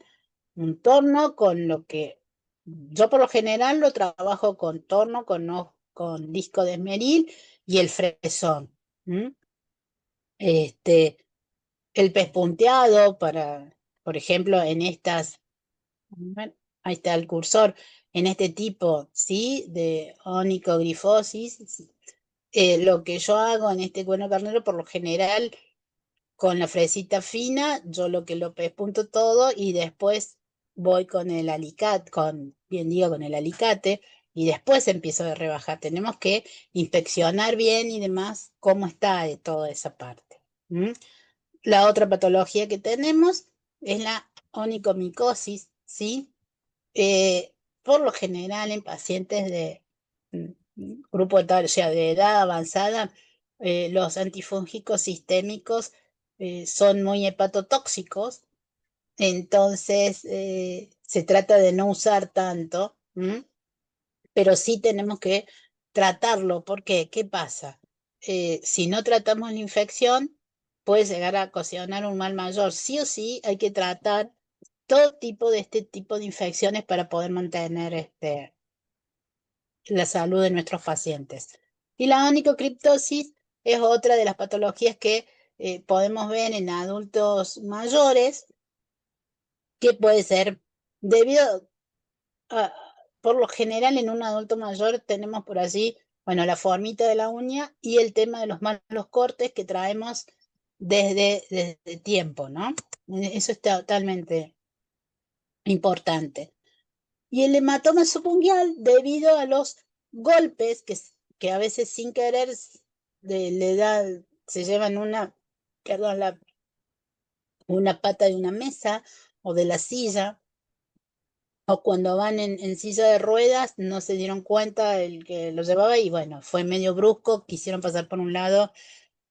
un torno, con lo que yo por lo general lo trabajo con torno, con disco de esmeril y el fresón. ¿M? Este, el pespunteado para, por ejemplo, en estas, bueno, ahí está el cursor, en este tipo, ¿sí? De onicogrifosis, lo que yo hago en este cuerno carnero, por lo general, con la fresita fina, yo lo que lo pespunto todo y después voy con el alicate, bien digo, con el alicate, y después empiezo a rebajar. Tenemos que inspeccionar bien y demás cómo está de toda esa parte. La otra patología que tenemos es la onicomicosis, ¿sí? Por lo general en pacientes de grupo etario, o sea, de edad avanzada, los antifúngicos sistémicos son muy hepatotóxicos, entonces se trata de no usar tanto, pero sí tenemos que tratarlo. ¿Por qué? ¿Qué pasa? Si no tratamos la infección, puede llegar a ocasionar un mal mayor. Sí o sí hay que tratar todo tipo de este tipo de infecciones para poder mantener la salud de nuestros pacientes. Y la onicocriptosis es otra de las patologías que podemos ver en adultos mayores que puede ser debido a, por lo general en un adulto mayor tenemos por allí, bueno, la formita de la uña y el tema de los malos cortes que traemos desde tiempo, ¿no? Eso es totalmente importante. Y el hematoma subungual debido a los golpes que a veces sin querer le da, se llevan perdón, una pata de una mesa o de la silla, o cuando van en silla de ruedas no se dieron cuenta el que lo llevaba y bueno, fue medio brusco, quisieron pasar por un lado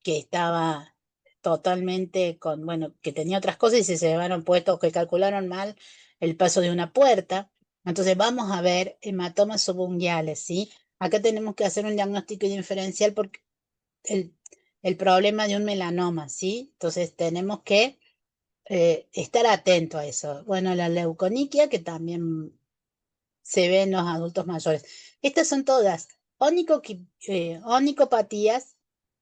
que estaba totalmente bueno, que tenía otras cosas y se llevaron puestos, que calcularon mal el paso de una puerta. Entonces vamos a ver hematomas subunguales, ¿sí? Acá tenemos que hacer un diagnóstico diferencial porque el, el problema de un melanoma, ¿sí? Entonces tenemos que estar atento a eso. Bueno, la leuconiquia, que también se ve en los adultos mayores. Estas son todas onicopatías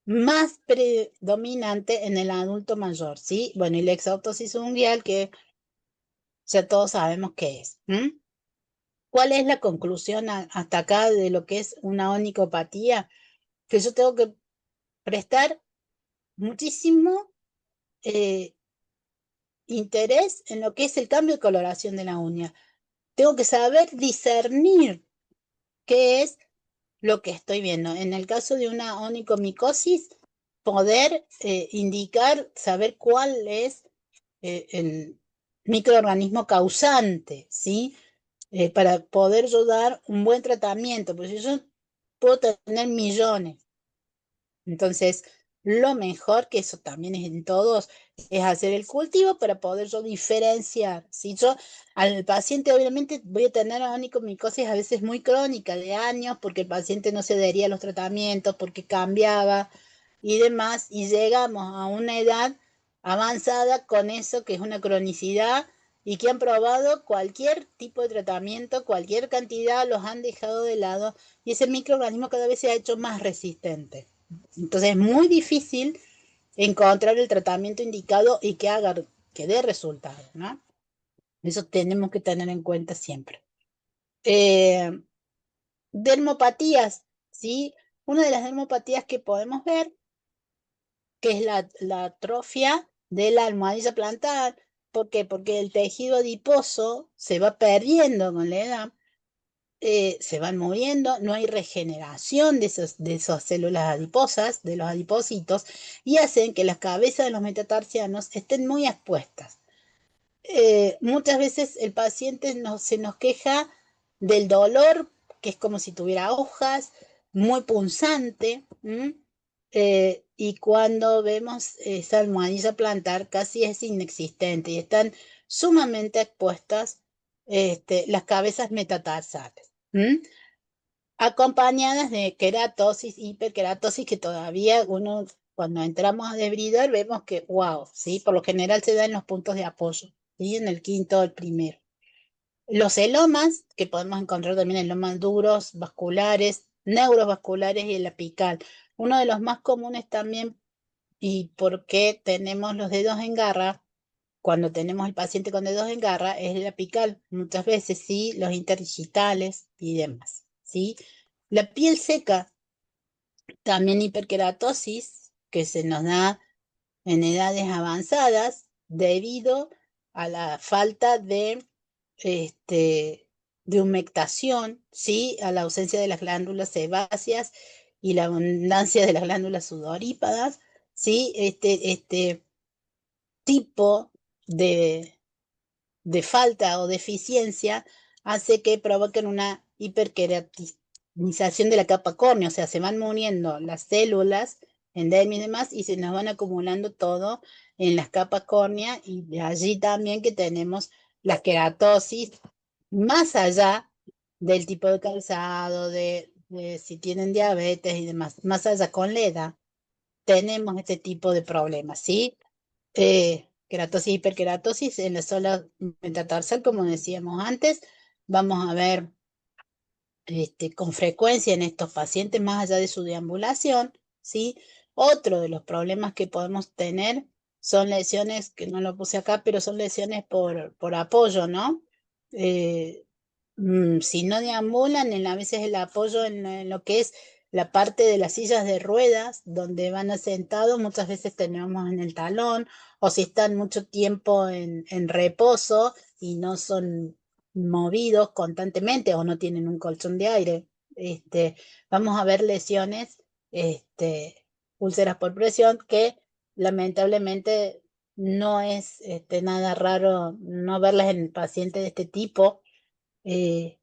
más predominante en el adulto mayor, ¿sí? Bueno, y la exoptosis unguial, que ya todos sabemos qué es. ¿Cuál es la conclusión hasta acá de lo que es una onicopatía? Que yo tengo que prestar muchísimo eh, interés en lo que es el cambio de coloración de la uña. Tengo que saber discernir qué es lo que estoy viendo. En el caso de una onicomicosis, poder indicar, saber cuál es el microorganismo causante, ¿sí? Para poder yo dar un buen tratamiento, porque yo puedo tener millones. Entonces, lo mejor, que eso también es en todos, es hacer el cultivo para poder yo diferenciar. Si yo al paciente, obviamente, voy a tener onicomicosis a veces muy crónica, de años, porque el paciente no se adhería a los tratamientos, porque cambiaba y demás, y llegamos a una edad avanzada con eso que es una cronicidad y que han probado cualquier tipo de tratamiento, cualquier cantidad, los han dejado de lado y ese microorganismo cada vez se ha hecho más resistente. Entonces es muy difícil encontrar el tratamiento indicado y que dé resultado, ¿no? Eso tenemos que tener en cuenta siempre. Eh, dermopatías, ¿sí? Una de las dermopatías que podemos ver, que es la atrofia de la almohadilla plantar. ¿Por qué? Porque el tejido adiposo se va perdiendo con la edad, se van muriendo, no hay regeneración de esas células adiposas, de los adipocitos, y hacen que las cabezas de los metatarsianos estén muy expuestas. Muchas veces el paciente se nos queja del dolor, que es como si tuviera hojas, muy punzante, y cuando vemos esa almohadilla plantar casi es inexistente y están sumamente expuestas las cabezas metatarsales. Acompañadas de queratosis, hiperkeratosis, que todavía uno, cuando entramos a debridar, vemos que, wow, ¿sí? Por lo general se da en los puntos de apoyo, ¿sí? En el quinto o el primero. Los elomas, que podemos encontrar también en lomas duros, vasculares, neurovasculares y el apical. Uno de los más comunes también, y porque tenemos los dedos en garra, cuando tenemos el paciente con dedos en garra, es el apical. Muchas veces, sí, los interdigitales y demás, ¿sí? La piel seca, también hiperkeratosis, que se nos da en edades avanzadas debido a la falta de humectación, ¿sí? A la ausencia de las glándulas sebáceas y la abundancia de las glándulas sudorípadas, ¿sí? Este tipo de, de falta o deficiencia hace que provoquen una hiperkeratización de la capa córnea, o sea, se van muriendo las células endermis y demás y se nos van acumulando todo en las capas córneas y de allí también que tenemos la queratosis más allá del tipo de calzado, de si tienen diabetes y demás, más allá con la edad, tenemos este tipo de problemas, ¿sí? Keratosis, hiperkeratosis en la zona metatarsal, como decíamos antes, vamos a ver con frecuencia en estos pacientes, más allá de su deambulación, ¿sí? Otro de los problemas que podemos tener son lesiones, que no lo puse acá, pero son lesiones por apoyo, ¿no? Eh, si no deambulan, a veces el apoyo en lo que es la parte de las sillas de ruedas, donde van asentados, muchas veces tenemos en el talón, o si están mucho tiempo en reposo y no son movidos constantemente o no tienen un colchón de aire. Vamos a ver lesiones, úlceras por presión, que lamentablemente no es nada raro no verlas en pacientes de este tipo. eh,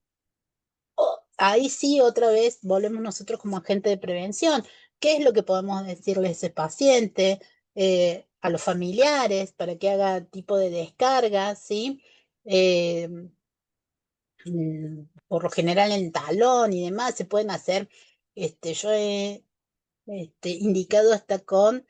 Ahí sí, otra vez, volvemos nosotros como agente de prevención. ¿Qué es lo que podemos decirle a ese paciente, a los familiares, para que haga tipo de descarga, ¿sí? Eh, por lo general en talón y demás se pueden hacer, yo he indicado hasta con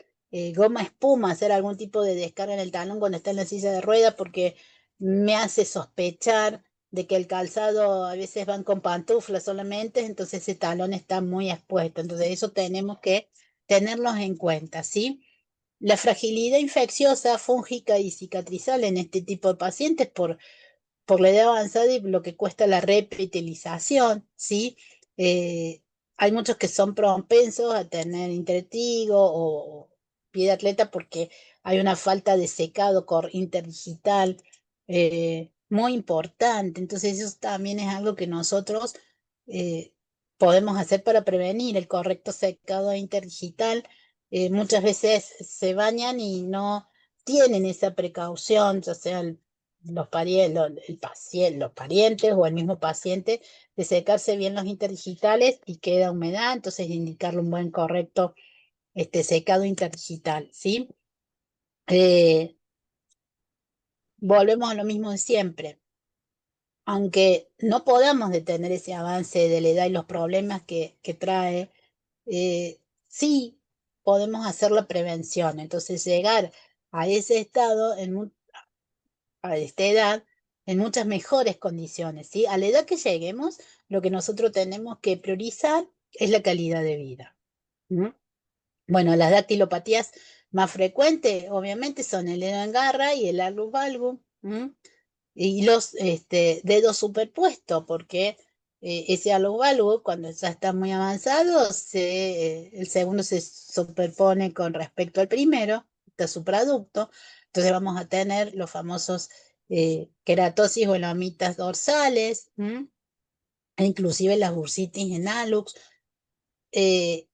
goma espuma, hacer algún tipo de descarga en el talón cuando está en la silla de ruedas, porque me hace sospechar de que el calzado a veces van con pantuflas solamente, entonces ese talón está muy expuesto. Entonces eso tenemos que tenerlos en cuenta, ¿sí? La fragilidad infecciosa, fúngica y cicatrizal en este tipo de pacientes por la edad avanzada y lo que cuesta la repitalización, ¿sí? Eh, Hay muchos que son propensos a tener intertigo o pie de atleta porque hay una falta de secado interdigital muy importante. Entonces eso también es algo que nosotros eh, podemos hacer para prevenir el correcto secado interdigital. Muchas veces se bañan y no tienen esa precaución, ya sea los parientes o el mismo paciente, de secarse bien los interdigitales y queda humedad, entonces indicarle un buen correcto secado interdigital, ¿sí? Eh, Volvemos a lo mismo de siempre. Aunque no podamos detener ese avance de la edad y los problemas que trae, sí podemos hacer la prevención. Entonces, llegar a ese estado a esta edad en muchas mejores condiciones, ¿sí? A la edad que lleguemos, lo que nosotros tenemos que priorizar es la calidad de vida. ¿M? Bueno, las dactilopatías más frecuentes, obviamente, son el dedo en garra y el algus valgus, ¿m? Y los dedos superpuestos, porque ese algus valgus, cuando ya está muy avanzado, el segundo se superpone con respecto al primero, está supraducto, entonces vamos a tener los famosos queratosis o elomitas dorsales, e inclusive las bursitis en hallux. Eh,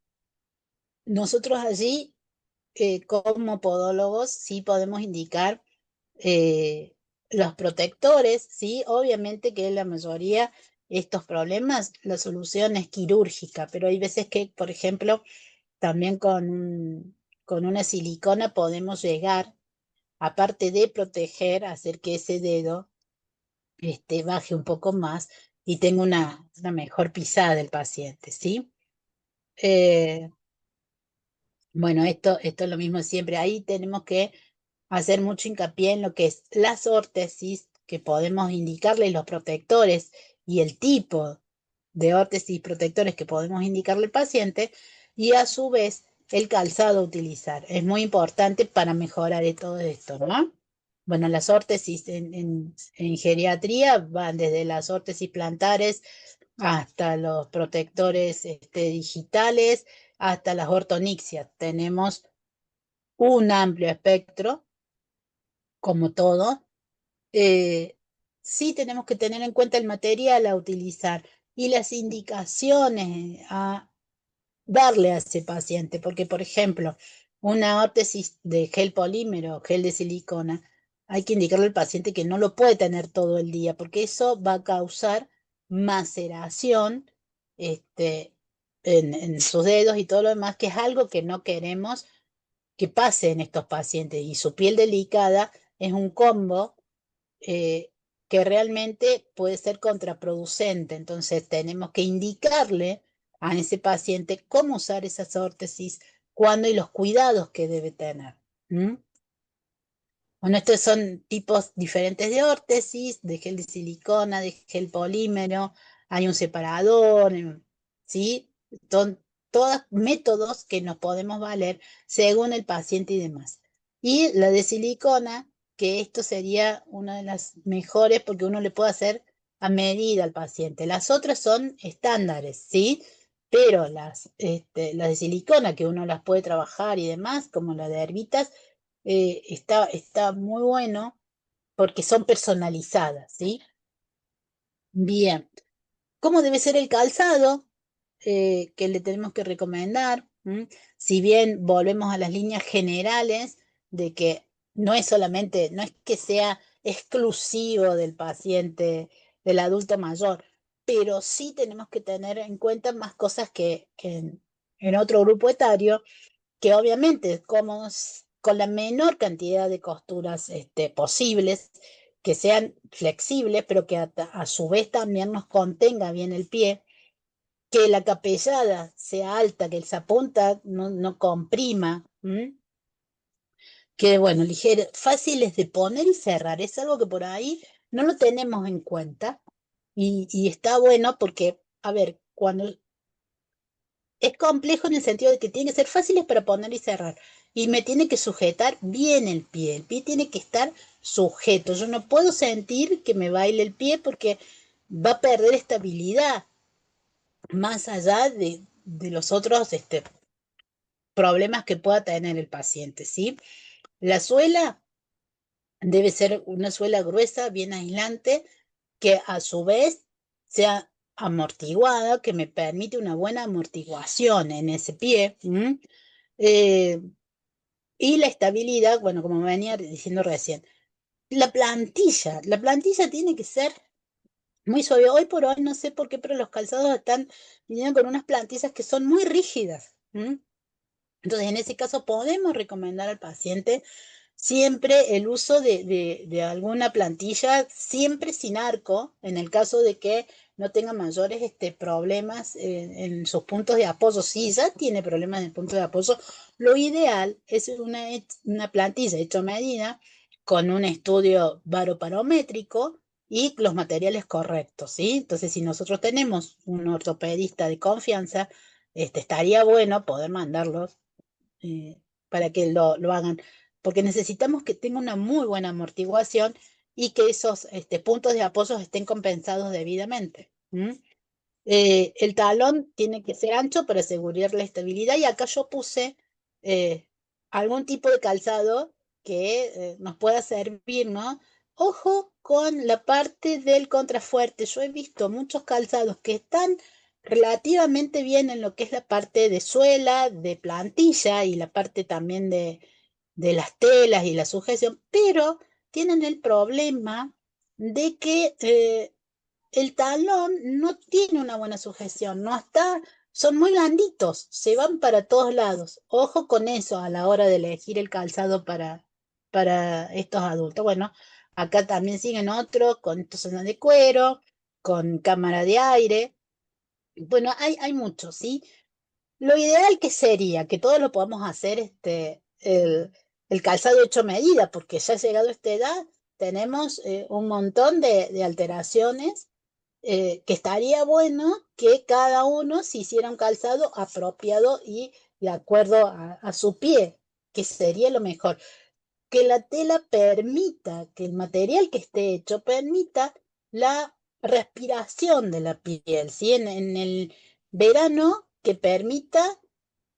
Nosotros allí, como podólogos, sí podemos indicar eh, los protectores, ¿sí? Obviamente que la mayoría de estos problemas, la solución es quirúrgica, pero hay veces que, por ejemplo, también con una silicona podemos llegar, aparte de proteger, hacer que ese dedo baje un poco más y tenga una mejor pisada del paciente, ¿sí? Eh, bueno, esto es lo mismo siempre. Ahí tenemos que hacer mucho hincapié en lo que es las órtesis, que podemos indicarle los protectores y el tipo de órtesis protectores que podemos indicarle al paciente, y a su vez el calzado a utilizar. Es muy importante para mejorar todo esto, ¿no? Bueno, las órtesis en geriatría van desde las órtesis plantares hasta los protectores digitales, hasta las ortonixias. Tenemos un amplio espectro, como todo. Eh, sí tenemos que tener en cuenta el material a utilizar y las indicaciones a darle a ese paciente, porque por ejemplo, una órtesis de gel polímero, gel de silicona, hay que indicarle al paciente que no lo puede tener todo el día, porque eso va a causar maceración en sus dedos y todo lo demás, que es algo que no queremos que pase en estos pacientes. Y su piel delicada es un combo que realmente puede ser contraproducente. Entonces tenemos que indicarle a ese paciente cómo usar esas órtesis, cuándo y los cuidados que debe tener. ¿Mm? Bueno, estos son tipos diferentes de órtesis, de gel de silicona, de gel polímero, hay un separador, ¿sí? Son todos métodos que nos podemos valer según el paciente y demás. Y la de silicona, que esto sería una de las mejores porque uno le puede hacer a medida al paciente. Las otras son estándares, ¿sí? Pero las de silicona, que uno las puede trabajar y demás, como la de herbitas, está muy bueno porque son personalizadas, ¿sí? Bien. ¿Cómo debe ser el calzado que le tenemos que recomendar? Si bien volvemos a las líneas generales de que no es solamente, no es que sea exclusivo del paciente, del adulto mayor, pero sí tenemos que tener en cuenta más cosas que en otro grupo etario, que obviamente con la menor cantidad de costuras posibles, que sean flexibles, pero que a su vez también nos contenga bien el pie, que la capellada sea alta, que el zapunta no comprima, que bueno, ligero, fáciles de poner y cerrar, es algo que por ahí no lo tenemos en cuenta y está bueno porque, a ver, cuando es complejo en el sentido de que tiene que ser fáciles para poner y cerrar. Y me tiene que sujetar bien el pie. El pie tiene que estar sujeto. Yo no puedo sentir que me baile el pie porque va a perder estabilidad más allá de los otros problemas que pueda tener el paciente, ¿sí? La suela debe ser una suela gruesa, bien aislante, que a su vez sea amortiguada, que me permite una buena amortiguación en ese pie. Eh, y la estabilidad, bueno, como me venía diciendo recién, la plantilla tiene que ser muy suave. Hoy por hoy no sé por qué, pero los calzados están viniendo con unas plantillas que son muy rígidas. Entonces, en ese caso podemos recomendar al paciente siempre el uso de alguna plantilla, siempre sin arco, en el caso de que no tenga mayores problemas en sus puntos de apoyo. Si ya tiene problemas en el punto de apoyo, lo ideal es una plantilla hecha a medida con un estudio baroparométrico y los materiales correctos, ¿sí? Entonces, si nosotros tenemos un ortopedista de confianza, estaría bueno poder mandarlos para que lo hagan, porque necesitamos que tenga una muy buena amortiguación y que esos puntos de apoyo estén compensados debidamente. El talón tiene que ser ancho para asegurar la estabilidad y acá yo puse eh, algún tipo de calzado que nos pueda servir, ¿no? Ojo con la parte del contrafuerte. Yo he visto muchos calzados que están relativamente bien en lo que es la parte de suela, de plantilla y la parte también de las telas y la sujeción, pero tienen el problema de que el talón no tiene una buena sujeción, no está, son muy blanditos, se van para todos lados. Ojo con eso a la hora de elegir el calzado para estos adultos. Bueno, acá también siguen otros con estos son de cuero, con cámara de aire. Bueno, hay muchos, ¿sí? Lo ideal que sería que todos lo podamos hacer el calzado hecho a medida, porque ya llegado a esta edad tenemos un montón de alteraciones que estaría bueno que cada uno se hiciera un calzado apropiado y de acuerdo a su pie, que sería lo mejor. Que la tela permita, que el material que esté hecho permita la respiración de la piel, ¿sí? En el verano, que permita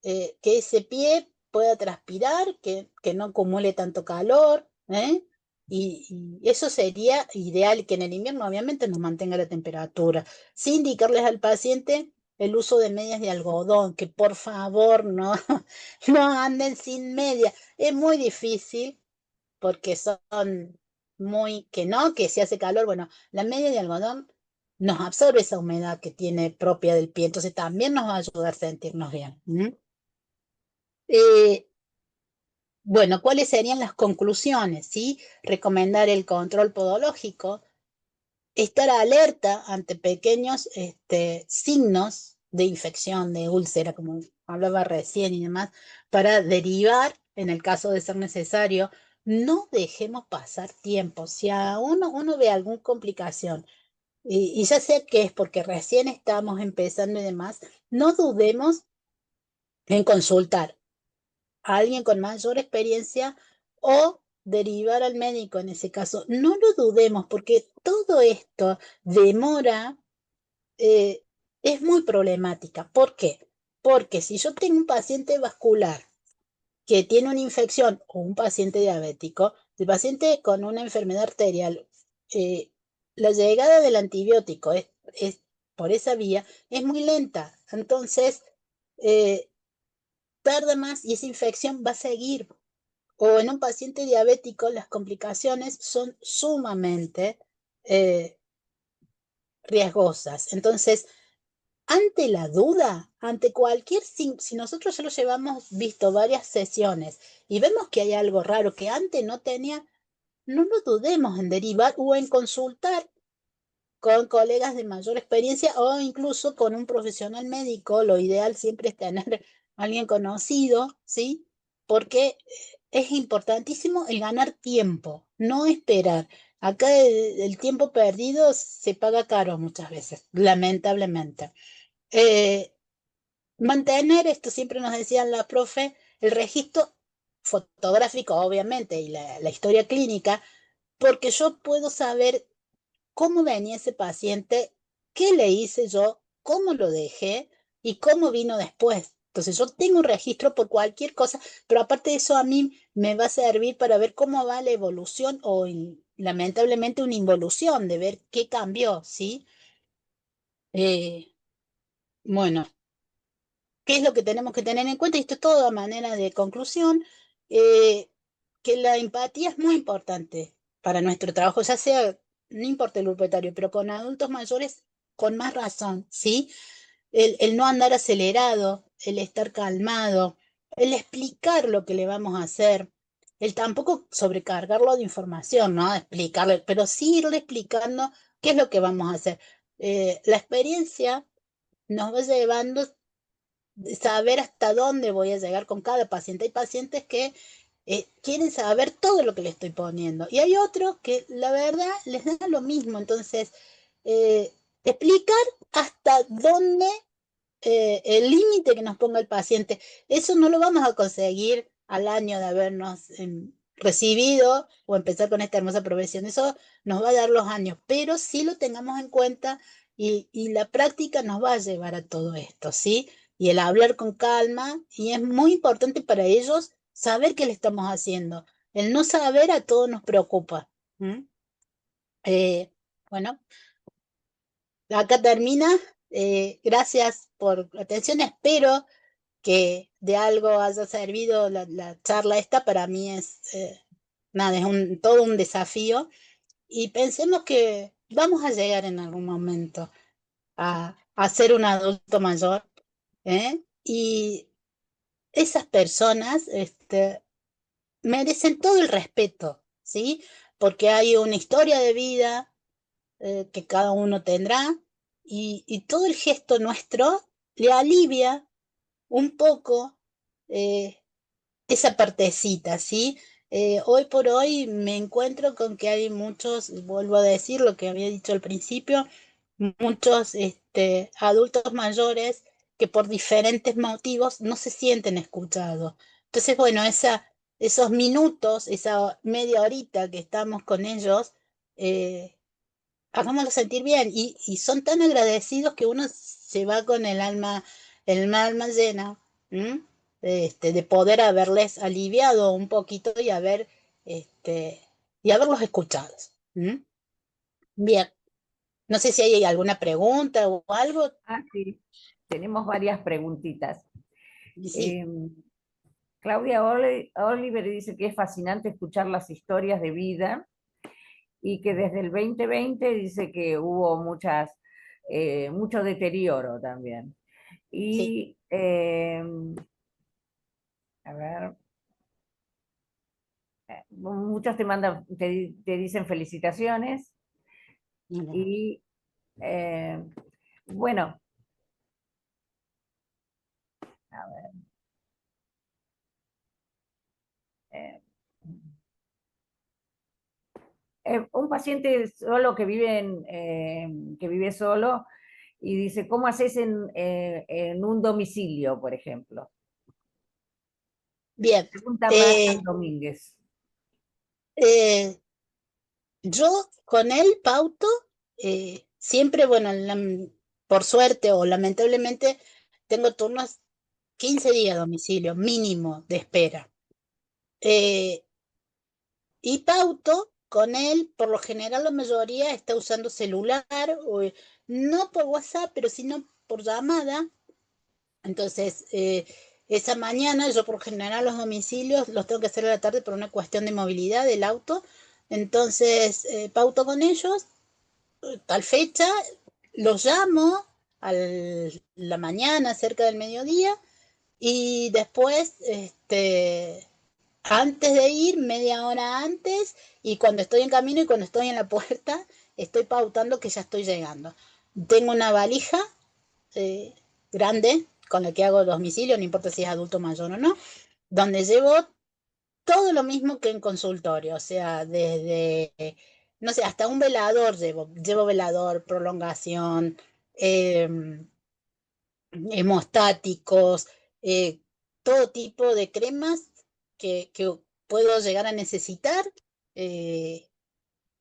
que ese pie pueda transpirar, que no acumule tanto calor, ¿eh? Y eso sería ideal, que en el invierno obviamente nos mantenga la temperatura, sin indicarles al paciente el uso de medias de algodón, que por favor no, no anden sin medias. Es muy difícil porque son que no, que si hace calor, bueno, la media de algodón nos absorbe esa humedad que tiene propia del pie, entonces también nos va a ayudar a sentirnos bien. Eh, bueno, ¿cuáles serían las conclusiones? ¿Sí? Recomendar el control podológico, estar alerta ante pequeños signos de infección, de úlcera, como hablaba recién y demás, para derivar, en el caso de ser necesario, no dejemos pasar tiempo. Si a uno ve alguna complicación, y ya sé que es porque recién estamos empezando y demás, no dudemos en consultar a alguien con mayor experiencia o derivar al médico en ese caso. No lo dudemos porque todo esto demora, eh, es muy problemática. ¿Por qué? Porque si yo tengo un paciente vascular que tiene una infección o un paciente diabético, el paciente con una enfermedad arterial, eh, la llegada del antibiótico por esa vía es muy lenta. Entonces, eh, tarda más y esa infección va a seguir. O en un paciente diabético, las complicaciones son sumamente eh, riesgosas. Entonces, ante la duda, ante cualquier, si nosotros ya lo llevamos visto varias sesiones y vemos que hay algo raro que antes no tenía, no lo dudemos en derivar o en consultar con colegas de mayor experiencia o incluso con un profesional médico. Lo ideal siempre es tener a alguien conocido, ¿sí? Porque es importantísimo el ganar tiempo, no esperar. Acá el tiempo perdido se paga caro muchas veces, lamentablemente. Eh, Mantener esto, siempre nos decían la profe, el registro fotográfico, obviamente, y la historia clínica, porque yo puedo saber cómo venía ese paciente, qué le hice yo, cómo lo dejé y cómo vino después. Entonces yo tengo un registro por cualquier cosa, pero aparte de eso a mí me va a servir para ver cómo va la evolución o lamentablemente una involución, de ver qué cambió, ¿sí? Eh, bueno, ¿qué es lo que tenemos que tener en cuenta? Y esto es todo a manera de conclusión, eh, que la empatía es muy importante para nuestro trabajo, ya sea, no importa el grupo etario, pero con adultos mayores con más razón, ¿sí? El no andar acelerado, el estar calmado, el explicar lo que le vamos a hacer, el tampoco sobrecargarlo de información, ¿no? Explicarle, pero sí irle explicando qué es lo que vamos a hacer. La experiencia nos va llevando saber hasta dónde voy a llegar con cada paciente. Hay pacientes que quieren saber todo lo que le estoy poniendo y hay otros que la verdad les da lo mismo. Entonces, eh, explicar hasta dónde, el límite que nos ponga el paciente. Eso no lo vamos a conseguir al año de habernos recibido o empezar con esta hermosa profesión. Eso nos va a dar los años, pero sí lo tengamos en cuenta y la práctica nos va a llevar a todo esto, ¿sí? Y el hablar con calma, y es muy importante para ellos saber qué le estamos haciendo. El no saber a todos nos preocupa. ¿M? Bueno, acá termina. Gracias por la atención. Espero que de algo haya servido la charla esta. Para mí es, nada, es todo un desafío. Y pensemos que vamos a llegar en algún momento a ser un adulto mayor, ¿eh? Y esas personas, merecen todo el respeto, ¿sí? Porque hay una historia de vida, que cada uno tendrá, y todo el gesto nuestro le alivia un poco, eh, esa partecita, ¿sí? Hoy por hoy me encuentro con que hay muchos, vuelvo a decir lo que había dicho al principio, muchos adultos mayores que por diferentes motivos no se sienten escuchados. Entonces, bueno, esos minutos, esa media horita que estamos con ellos, eh, hagámoslos sentir bien. Y son tan agradecidos que uno se va con el alma llena, ¿m? De poder haberles aliviado un poquito este, y haberlos escuchado. ¿M? Bien, no sé si hay alguna pregunta o algo. Ah, sí, tenemos varias preguntitas. Y sí, Eh, Claudia Oliver dice que es fascinante escuchar las historias de vida y que desde el 2020 dice que hubo mucho deterioro también. sí. Y, a ver, muchos te dicen felicitaciones y, eh, bueno, a ver, eh, un paciente solo que vive solo y dice, ¿cómo haces en un domicilio, por ejemplo? Bien. Pregunta Marian Eh, Domínguez. eh, yo con él pauto, siempre, bueno, por suerte o lamentablemente, tengo turnos 15 días a domicilio, mínimo de espera. Eh, y pauto con él, por lo general la mayoría está usando celular, o, no por WhatsApp, pero sino por llamada. Entonces, esa mañana yo por general los domicilios los tengo que hacer a la tarde por una cuestión de movilidad del auto. Entonces, pauto con ellos, tal fecha, los llamo a la mañana, cerca del mediodía, y después, antes de ir, media hora antes, y cuando estoy en camino y cuando estoy en la puerta, estoy pautando que ya estoy llegando. Tengo una valija eh, grande con la que hago domicilio, no importa si es adulto mayor o no, donde llevo todo lo mismo que en consultorio, o sea, desde, no sé, hasta un velador llevo velador, prolongación, eh, hemostáticos, todo tipo de cremas que puedo llegar a necesitar. eh,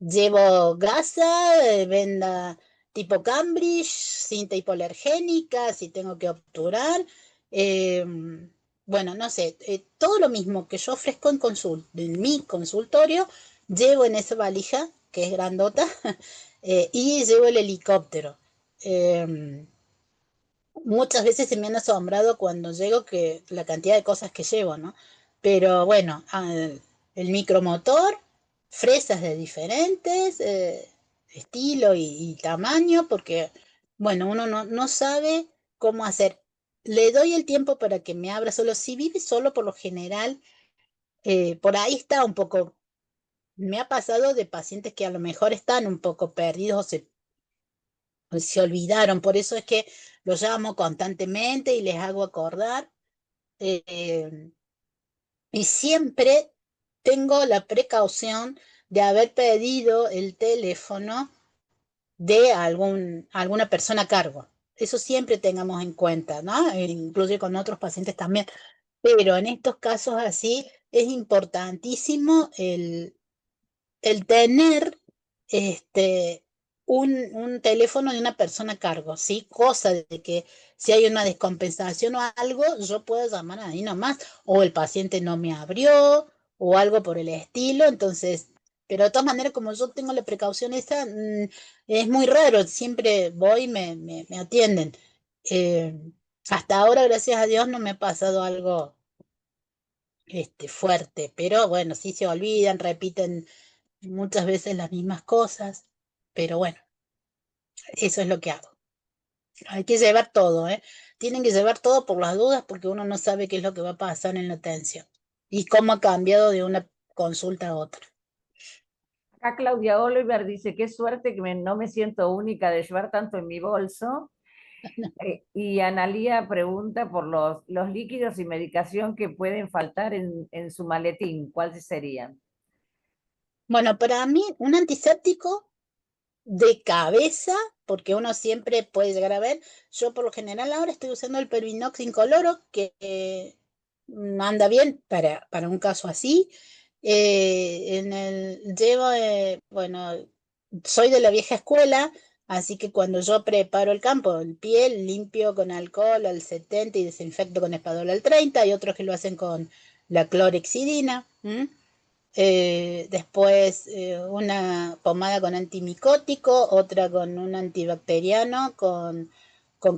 Llevo gasa, venda tipo Cambridge, cinta hipoalergénica, si tengo que obturar. eh, bueno, no sé, todo lo mismo que yo ofrezco en mi consultorio, llevo en esa valija, que es grandota, y llevo el helicóptero. Eh, Muchas veces se me han asombrado cuando llego que la cantidad de cosas que llevo, ¿no? Pero bueno, el micromotor, fresas de diferentes estilo y tamaño, porque, bueno, uno no sabe cómo hacer. Le doy el tiempo para que me abra solo. Si vive solo, por lo general, por ahí está un poco. Me ha pasado de pacientes que a lo mejor están un poco perdidos o se olvidaron, por eso es que los llamo constantemente y les hago acordar. eh, y siempre tengo la precaución de haber pedido el teléfono de alguna persona a cargo. Eso siempre tengamos en cuenta, ¿no? Incluso con otros pacientes también. Pero en estos casos así es importantísimo el tener este, un teléfono de una persona a cargo, ¿sí? Cosa de que si hay una descompensación o algo, yo puedo llamar ahí nomás, o el paciente no me abrió, o algo por el estilo, entonces, pero de todas maneras, como yo tengo la precaución esa, es muy raro, siempre voy y me atienden. Eh, Hasta ahora, gracias a Dios, no me ha pasado algo fuerte, pero bueno, sí se olvidan, repiten muchas veces las mismas cosas, pero bueno, eso es lo que hago. Hay que llevar todo, ¿eh? Tienen que llevar todo por las dudas porque uno no sabe qué es lo que va a pasar en la atención y cómo ha cambiado de una consulta a otra. Acá Claudia Oliver dice, qué suerte que no me siento única de llevar tanto en mi bolso. Y Analía pregunta por los líquidos y medicación que pueden faltar en su maletín. ¿Cuáles serían? Bueno, para mí, un antiséptico de cabeza, porque uno siempre puede llegar a ver, yo por lo general ahora estoy usando el Pervinox incoloro, que anda bien para un caso así. Llevo, bueno, soy de la vieja escuela, así que cuando yo preparo el campo, el piel, limpio con alcohol al 70 y desinfecto con espadol al 30, hay otros que lo hacen con la clorexidina. Después una pomada con antimicótico, otra con un antibacteriano, con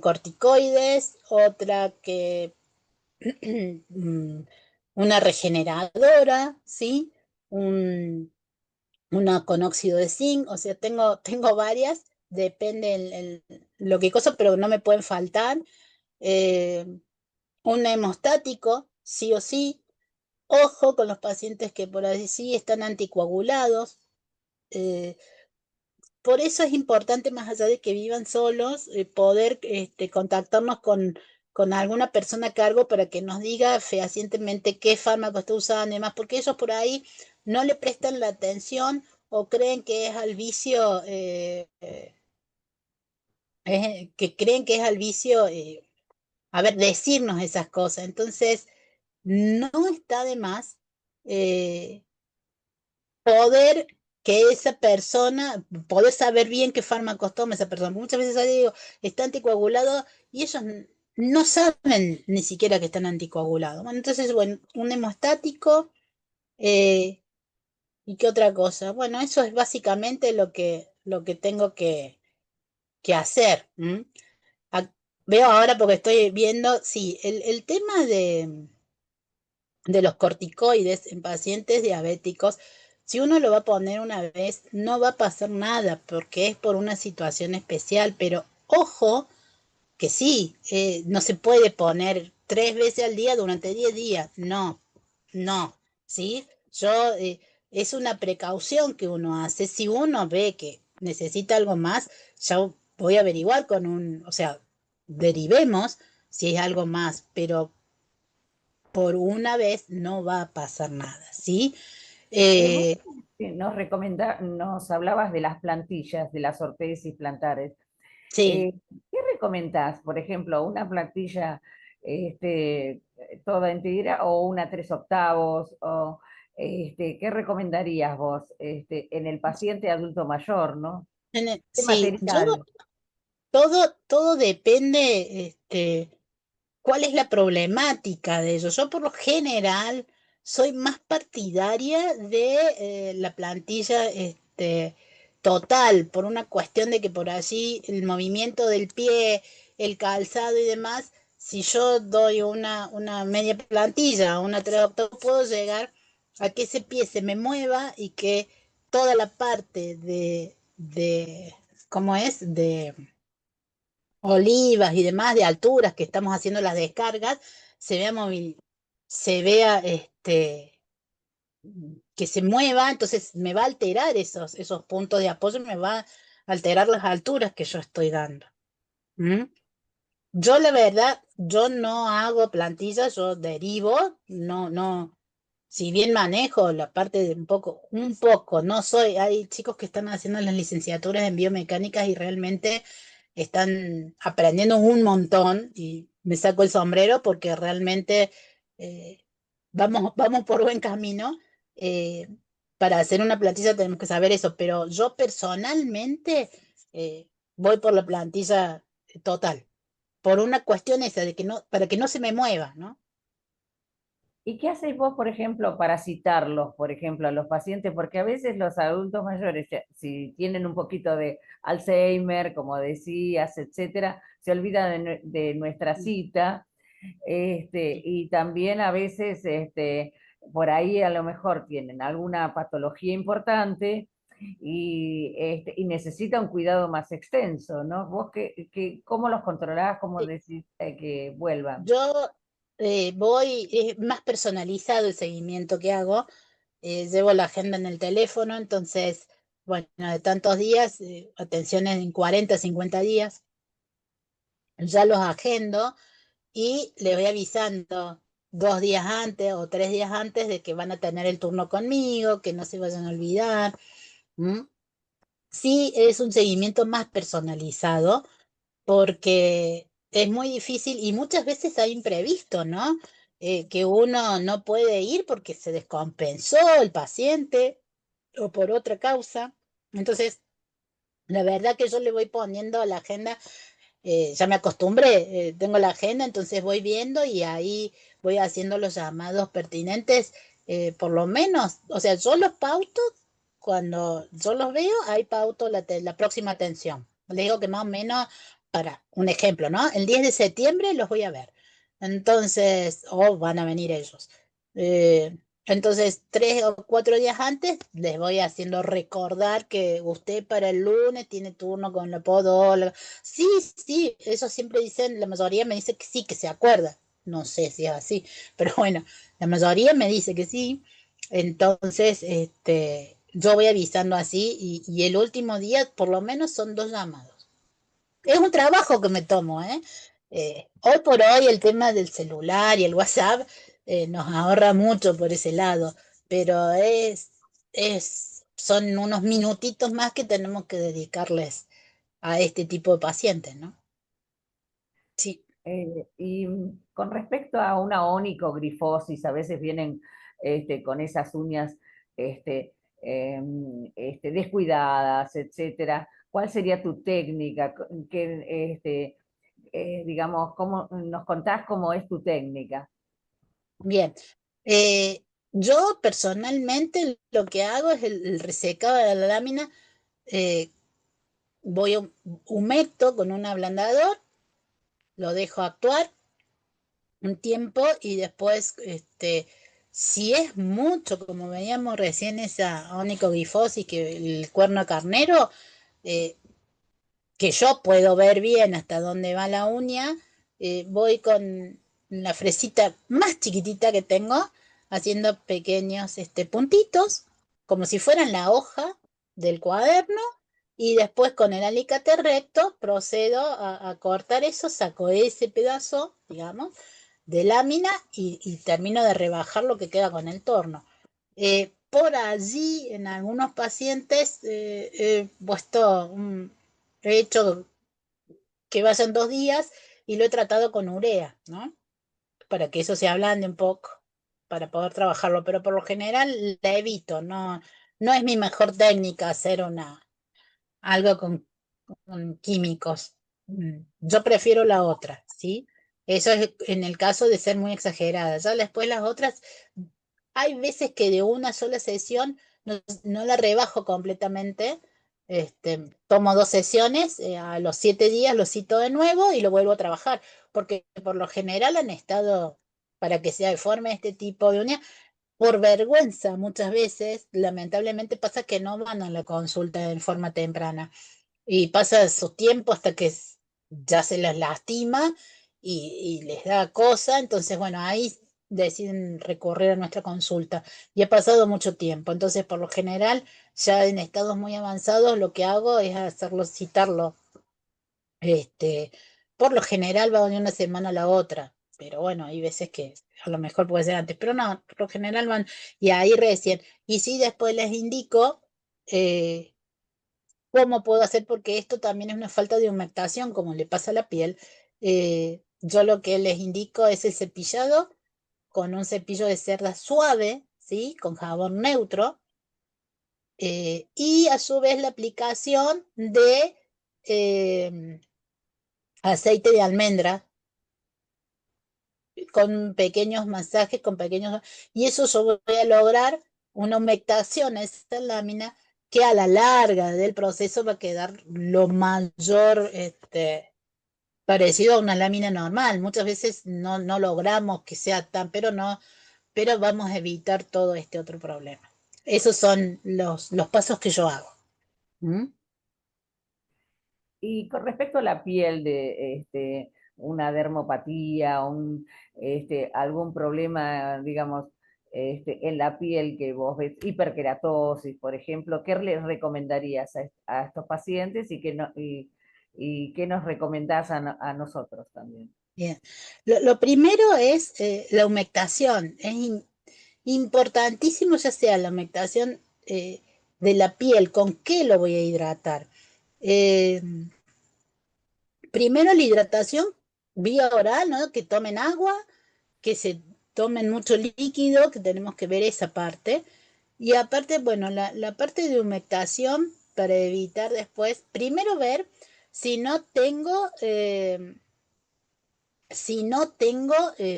corticoides, otra que mm, una regeneradora, ¿sí? Un, una con óxido de zinc, o sea, tengo varias, depende lo que cosa, pero no me pueden faltar. Eh, un hemostático, sí o sí. Ojo con los pacientes que por ahí sí están anticoagulados. eh, por eso es importante, más allá de que vivan solos, poder contactarnos con alguna persona a cargo para que nos diga fehacientemente qué fármaco está usando y demás, porque ellos por ahí no le prestan la atención o creen que es al vicio, que creen que es al vicio, a ver, decirnos esas cosas. Entonces, no está de más eh, poder que esa persona, poder saber bien qué fármacos toma esa persona. Muchas veces yo digo, está anticoagulado y ellos no saben ni siquiera que están anticoagulados. Bueno, entonces, bueno, un hemostático, eh, ¿y qué otra cosa? Bueno, eso es básicamente lo que tengo que hacer. ¿M? Veo ahora porque estoy viendo, sí, el tema de los corticoides en pacientes diabéticos, si uno lo va a poner una vez, no va a pasar nada porque es por una situación especial, pero ojo que sí, no se puede poner 3 veces al día durante 10 días, no, no, ¿sí? Es una precaución que uno hace, si uno ve que necesita algo más, ya voy a averiguar o sea, derivemos si es algo más, pero por una vez no va a pasar nada, ¿sí? Vos Eh, nos hablabas de las plantillas, de las ortesis plantares. sí, ¿Qué recomendás? Por ejemplo, una plantilla toda entera o una 3/8, o ¿qué recomendarías vos en el paciente adulto mayor, ¿no? ¿Qué sí, material? todo depende, cuál es la problemática de ellos. Yo por lo general soy más partidaria de la plantilla total, por una cuestión de que por allí el movimiento del pie, el calzado y demás, si yo doy una media plantilla, una 3/8, puedo llegar a que ese pie se me mueva y que toda la parte ¿cómo es? De olivas y demás de alturas que estamos haciendo las descargas, se vea se vea que se mueva, entonces me va a alterar esos puntos de apoyo, me va a alterar las alturas que yo estoy dando. ¿Mm? Yo la verdad, yo no hago plantillas, yo derivo, no, si bien manejo la parte de un poco, no soy, hay chicos que están haciendo las licenciaturas en biomecánicas y realmente están aprendiendo un montón y me saco el sombrero porque realmente eh, vamos por buen camino. eh, para hacer una plantilla tenemos que saber eso, pero yo personalmente voy por la plantilla total, por una cuestión esa de que no, para que no se me mueva, ¿no? ¿Y qué hacéis vos, por ejemplo, para citarlos, por ejemplo, a los pacientes? Porque a veces los adultos mayores, si tienen un poquito de Alzheimer, como decías, etcétera, se olvidan de nuestra cita. Y también a veces por ahí a lo mejor tienen alguna patología importante y necesita un cuidado más extenso, ¿no? ¿Vos cómo los controlás? ¿Cómo decís que vuelvan? Yo voy, es más personalizado el seguimiento que hago. Llevo la agenda en el teléfono, entonces, bueno, de tantos días, atenciones en 40, 50 días, ya los agendo y les voy avisando 2 días antes o 3 días antes de que van a tener el turno conmigo, que no se vayan a olvidar. ¿M? Sí, es un seguimiento más personalizado porque es muy difícil y muchas veces hay imprevisto, ¿no? Que uno no puede ir porque se descompensó el paciente o por otra causa. Entonces, la verdad que yo le voy poniendo a la agenda, ya me acostumbré, tengo la agenda, entonces voy viendo y ahí voy haciendo los llamados pertinentes, por lo menos, o sea, yo los pauto, cuando yo los veo, ahí pauto la próxima atención. Le digo que más o menos, para un ejemplo, ¿no? El 10 de septiembre los voy a ver. Entonces, o van a venir ellos. Eh, entonces, 3 o 4 días antes les voy haciendo recordar que usted para el lunes tiene turno con la podóloga. Sí, sí, eso siempre dicen, la mayoría me dice que sí, que se acuerda. No sé si es así, pero bueno, la mayoría me dice que sí. Entonces, yo voy avisando así y el último día por lo menos son 2 llamados. Es un trabajo que me tomo, ¿eh? Hoy por hoy el tema del celular y el WhatsApp nos ahorra mucho por ese lado, pero son unos minutitos más que tenemos que dedicarles a este tipo de pacientes, ¿no? Sí. Y con respecto a una onicogrifosis, a veces vienen con esas uñas este, descuidadas, etcétera. ¿Cuál sería tu técnica? Digamos, ¿cómo, nos contás cómo es tu técnica? Bien. Yo personalmente lo que hago es el resecado de la lámina. eh, Voy humecto con un ablandador, lo dejo actuar un tiempo y después, si es mucho, como veíamos recién esa onicoglifosis, que el cuerno carnero, eh, que yo puedo ver bien hasta dónde va la uña, voy con la fresita más chiquitita que tengo, haciendo pequeños puntitos, como si fueran la hoja del cuaderno, y después con el alicate recto procedo a cortar eso, saco ese pedazo, digamos, de lámina y termino de rebajar lo que queda con el torno. Por allí, en algunos pacientes, he puesto, he hecho que vayan 2 días y lo he tratado con urea, ¿no? Para que eso se ablande un poco, para poder trabajarlo, pero por lo general la evito, no, no es mi mejor técnica hacer algo con químicos. Yo prefiero la otra, ¿sí? Eso es en el caso de ser muy exagerada. Ya después las otras, hay veces que de una sola sesión no la rebajo completamente. Tomo 2 sesiones, a los 7 días lo cito de nuevo y lo vuelvo a trabajar, porque por lo general han estado, para que se deforme este tipo de uña, por vergüenza muchas veces, lamentablemente pasa que no van a la consulta en forma temprana y pasa su tiempo hasta que ya se las lastima y les da cosa, entonces bueno, ahí deciden recurrir a nuestra consulta y ha pasado mucho tiempo, entonces por lo general ya en estados muy avanzados lo que hago es hacerlo, citarlo, este, por lo general va de una semana a la otra, pero bueno, hay veces que a lo mejor puede ser antes, pero no, por lo general van y ahí recién, y sí después les indico, eh, ¿cómo puedo hacer? Porque esto también es una falta de humectación, como le pasa a la piel. Yo lo que les indico es el cepillado con un cepillo de cerda suave, ¿sí? Con jabón neutro. Y a su vez la aplicación de aceite de almendra con pequeños masajes, con pequeños. Y eso yo voy a lograr una humectación a esta lámina que a la larga del proceso va a quedar lo mayor, parecido a una lámina normal. Muchas veces no logramos que sea tan, pero no, pero vamos a evitar todo este otro problema. Esos son los pasos que yo hago. ¿Mm? Y con respecto a la piel de una dermopatía, algún problema, digamos, en la piel que vos ves, hiperkeratosis, por ejemplo, ¿qué les recomendarías a estos pacientes y qué nos recomendás a nosotros también? Bien. Lo primero es la humectación. Es importantísimo, ya sea la humectación de la piel, con qué lo voy a hidratar. Eh, Primero la hidratación vía oral, ¿no? Que tomen agua, que se tomen mucho líquido, que tenemos que ver esa parte. Y aparte, bueno, la parte de humectación para evitar después, primero ver si no tengo,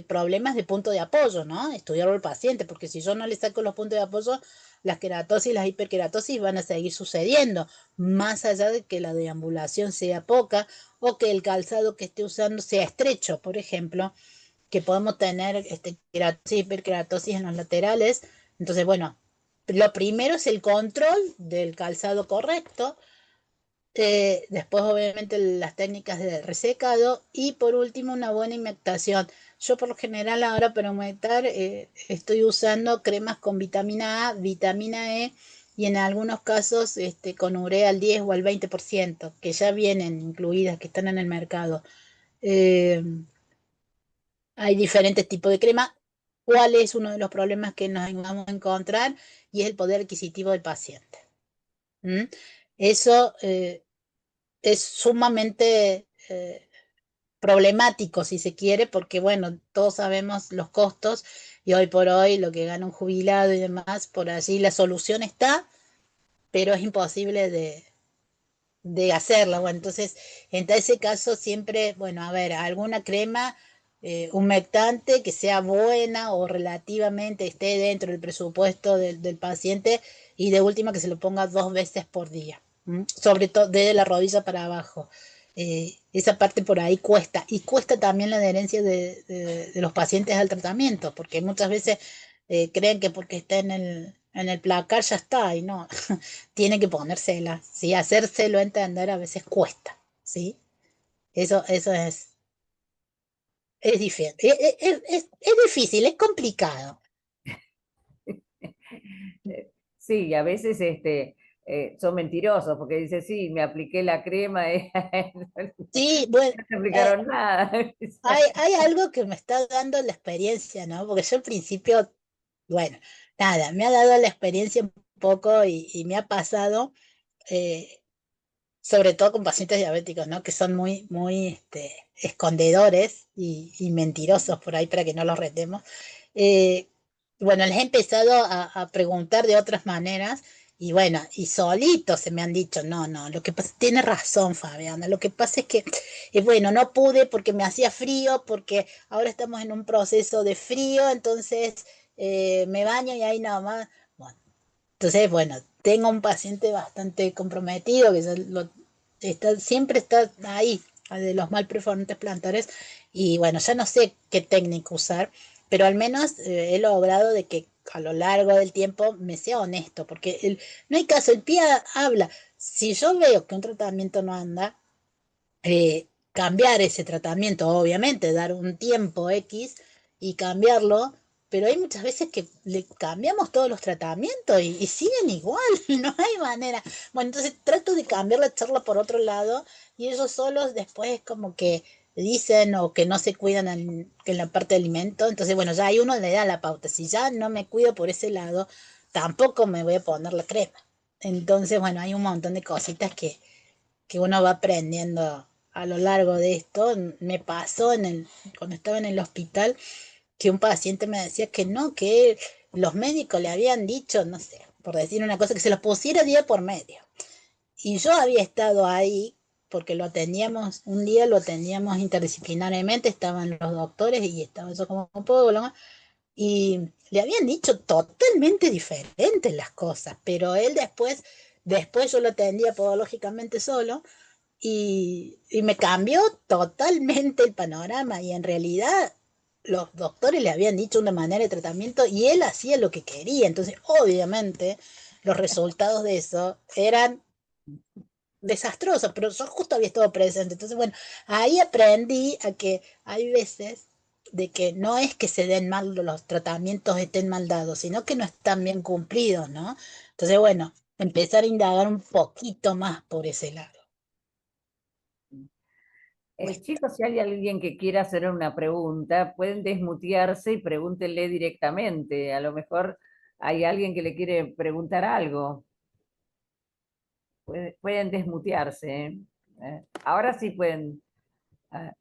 problemas de punto de apoyo, ¿no? Estudiarlo al paciente, porque si yo no le saco los puntos de apoyo, las queratosis, las hiperkeratosis van a seguir sucediendo, más allá de que la deambulación sea poca o que el calzado que esté usando sea estrecho, por ejemplo, que podemos tener keratosis, hiperkeratosis en los laterales. Entonces, bueno, lo primero es el control del calzado correcto, después, obviamente, las técnicas de resecado y por último, una buena humectación. Yo, por lo general, ahora para humectar estoy usando cremas con vitamina A, vitamina E y en algunos casos con urea al 10 o al 20%, que ya vienen incluidas, que están en el mercado. Eh, Hay diferentes tipos de crema. ¿Cuál es uno de los problemas que nos vamos a encontrar? Y es el poder adquisitivo del paciente. ¿Mm? Eso es sumamente problemático, si se quiere, porque bueno, todos sabemos los costos y hoy por hoy lo que gana un jubilado y demás, por allí la solución está, pero es imposible de hacerla. Bueno, entonces, en ese caso siempre, bueno, a ver, alguna crema humectante que sea buena o relativamente esté dentro del presupuesto del paciente y de última que se lo ponga 2 veces por día, ¿m? Sobre todo de la rodilla para abajo. Esa parte por ahí cuesta y cuesta también la adherencia de los pacientes al tratamiento, porque muchas veces creen que porque está en el placar ya está y no, tiene que ponérsela, ¿sí? Hacérselo entender a veces cuesta, ¿sí? Eso es difícil, es difícil, es complicado. Sí, a veces son mentirosos porque dice, sí, me apliqué la crema, Sí, bueno, no te aplicaron nada. hay algo que me está dando la experiencia, ¿no? Porque yo al principio, bueno, nada, me ha dado la experiencia un poco y me ha pasado, eh, sobre todo con pacientes diabéticos, ¿no? Que son muy escondedores y mentirosos por ahí para que no los retemos. Eh, bueno, les he empezado a preguntar de otras maneras y bueno, y solitos se me han dicho, no, no, lo que pasa, tiene razón Fabiana, lo que pasa es que, bueno, no pude porque me hacía frío, porque ahora estamos en un proceso de frío, entonces me baño y ahí nada más. Bueno, entonces, bueno, tengo un paciente bastante comprometido que siempre está ahí, de los mal perforantes plantares, y bueno, ya no sé qué técnica usar, pero al menos he logrado de que a lo largo del tiempo me sea honesto, porque no hay caso, el pie habla. Si yo veo que un tratamiento no anda, cambiar ese tratamiento, obviamente, dar un tiempo X y cambiarlo, pero hay muchas veces que le cambiamos todos los tratamientos y siguen igual, no hay manera. Bueno, entonces trato de cambiar la charla por otro lado y ellos solos después como que dicen o que no se cuidan en la parte de alimento, entonces bueno, ya hay uno le da la pauta, si ya no me cuido por ese lado, tampoco me voy a poner la crema. Entonces, bueno, hay un montón de cositas que uno va aprendiendo a lo largo de esto. Me pasó cuando estaba en el hospital que un paciente me decía que no, que los médicos le habían dicho, no sé, por decir una cosa, que se los pusiera día por medio. Y yo había estado ahí porque un día lo atendíamos interdisciplinariamente, estaban los doctores y estaba yo como un poco, y le habían dicho totalmente diferentes las cosas, pero él después yo lo atendía podológicamente solo y me cambió totalmente el panorama y en realidad los doctores le habían dicho una manera de tratamiento y él hacía lo que quería. Entonces, obviamente, los resultados de eso eran desastrosos, pero yo justo había estado presente. Entonces, bueno, ahí aprendí a que hay veces de que no es que se den mal los tratamientos estén mal dados, sino que no están bien cumplidos, ¿no? Entonces, bueno, empezar a indagar un poquito más por ese lado. Cuesta. Chicos, si hay alguien que quiera hacer una pregunta, pueden desmutearse y pregúntenle directamente. A lo mejor hay alguien que le quiere preguntar algo. Pueden desmutearse. Ahora sí pueden. ah,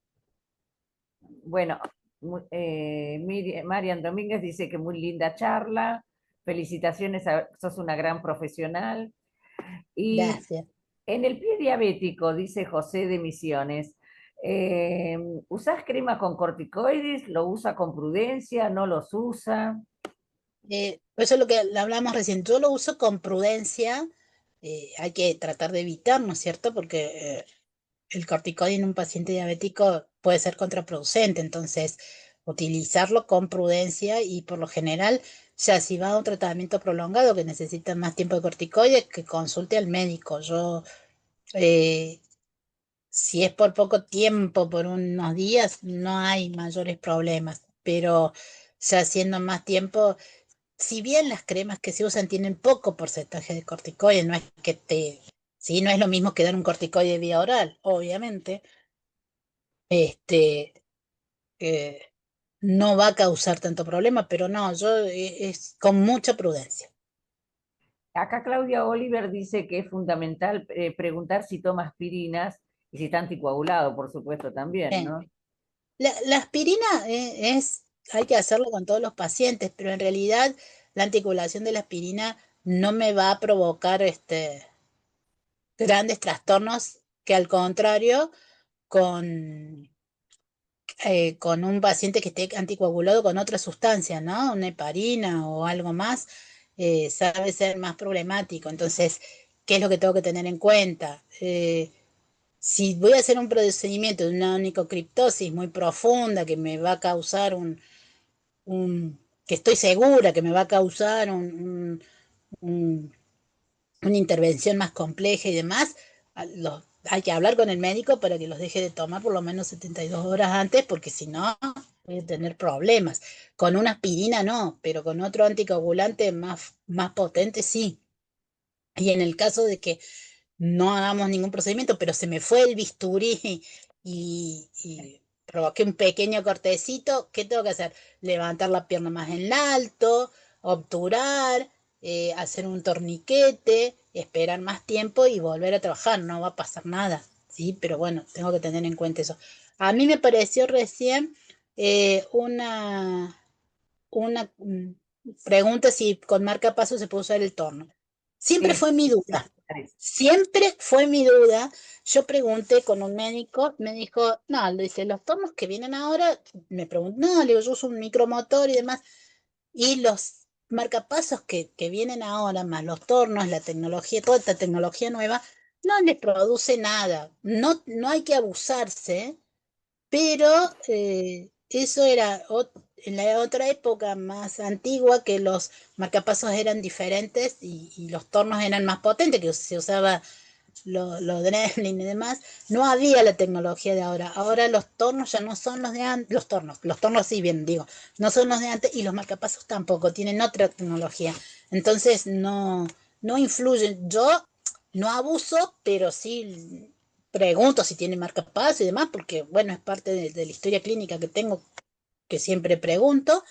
Bueno, Marian Domínguez dice que muy linda charla. Felicitaciones, sos una gran profesional. Y Gracias. en el pie diabético, dice José de Misiones, eh, ¿usás crema con corticoides? ¿Lo usa con prudencia? ¿No los usa? Eso es lo que hablamos recién. Yo lo uso con prudencia. Hay que tratar de evitar, ¿no es cierto? Porque el corticoide en un paciente diabético puede ser contraproducente. Entonces, utilizarlo con prudencia y por lo general, ya si va a un tratamiento prolongado que necesita más tiempo de corticoides, que consulte al médico. Eh, si es por poco tiempo, por unos días, no hay mayores problemas. Pero ya siendo más tiempo, si bien las cremas que se usan tienen poco porcentaje de corticoides, no es que sí, no es lo mismo que dar un corticoide vía oral, obviamente, este, eh, no va a causar tanto problema, pero no, es con mucha prudencia. Acá Claudia Oliver dice que es fundamental preguntar si toma aspirinas y si está anticoagulado, por supuesto, también, Bien, ¿no? La aspirina hay que hacerlo con todos los pacientes, pero en realidad la anticoagulación de la aspirina no me va a provocar grandes trastornos que al contrario, con, con un paciente que esté anticoagulado con otra sustancia, ¿no? Una heparina o algo más, sabe ser más problemático. Entonces, ¿qué es lo que tengo que tener en cuenta? Si voy a hacer un procedimiento de una onicocriptosis muy profunda que me va a causar que estoy segura que me va a causar un- una intervención más compleja y demás, hay que hablar con el médico para que los deje de tomar por lo menos 72 horas antes, porque si no, voy a tener problemas. Con una aspirina no, pero con otro anticoagulante más potente sí. Y en el caso de que no hagamos ningún procedimiento, pero se me fue el bisturí y provoqué un pequeño cortecito, ¿qué tengo que hacer? Levantar la pierna más en alto, obturar, hacer un torniquete, esperar más tiempo y volver a trabajar, no va a pasar nada, ¿sí? Pero bueno, tengo que tener en cuenta eso. A mí me pareció recién una pregunta si con marcapaso se puede usar el torno. Siempre Sí, fue mi sí, duda. parece. Siempre fue mi duda. Yo pregunté con un médico, me dijo, no, le dice, los tornos que vienen ahora, me preguntó, no, le digo, yo uso un micromotor y demás, y los marcapasos que vienen ahora, más los tornos, la tecnología, toda esta tecnología nueva, no les produce nada. No, no hay que abusarse, pero eso era en la otra época más antigua que los marcapasos eran diferentes y los tornos eran más potentes, que se usaba los Gremlin y demás. No había la tecnología de ahora. Ahora los tornos ya no son los de antes, los tornos sí bien digo, no son los de antes y los marcapasos tampoco, tienen otra tecnología. Entonces no influyen. Yo no abuso, pero sí pregunto si tiene marcapasos y demás, porque bueno, es parte de la historia clínica que tengo, que siempre pregunto,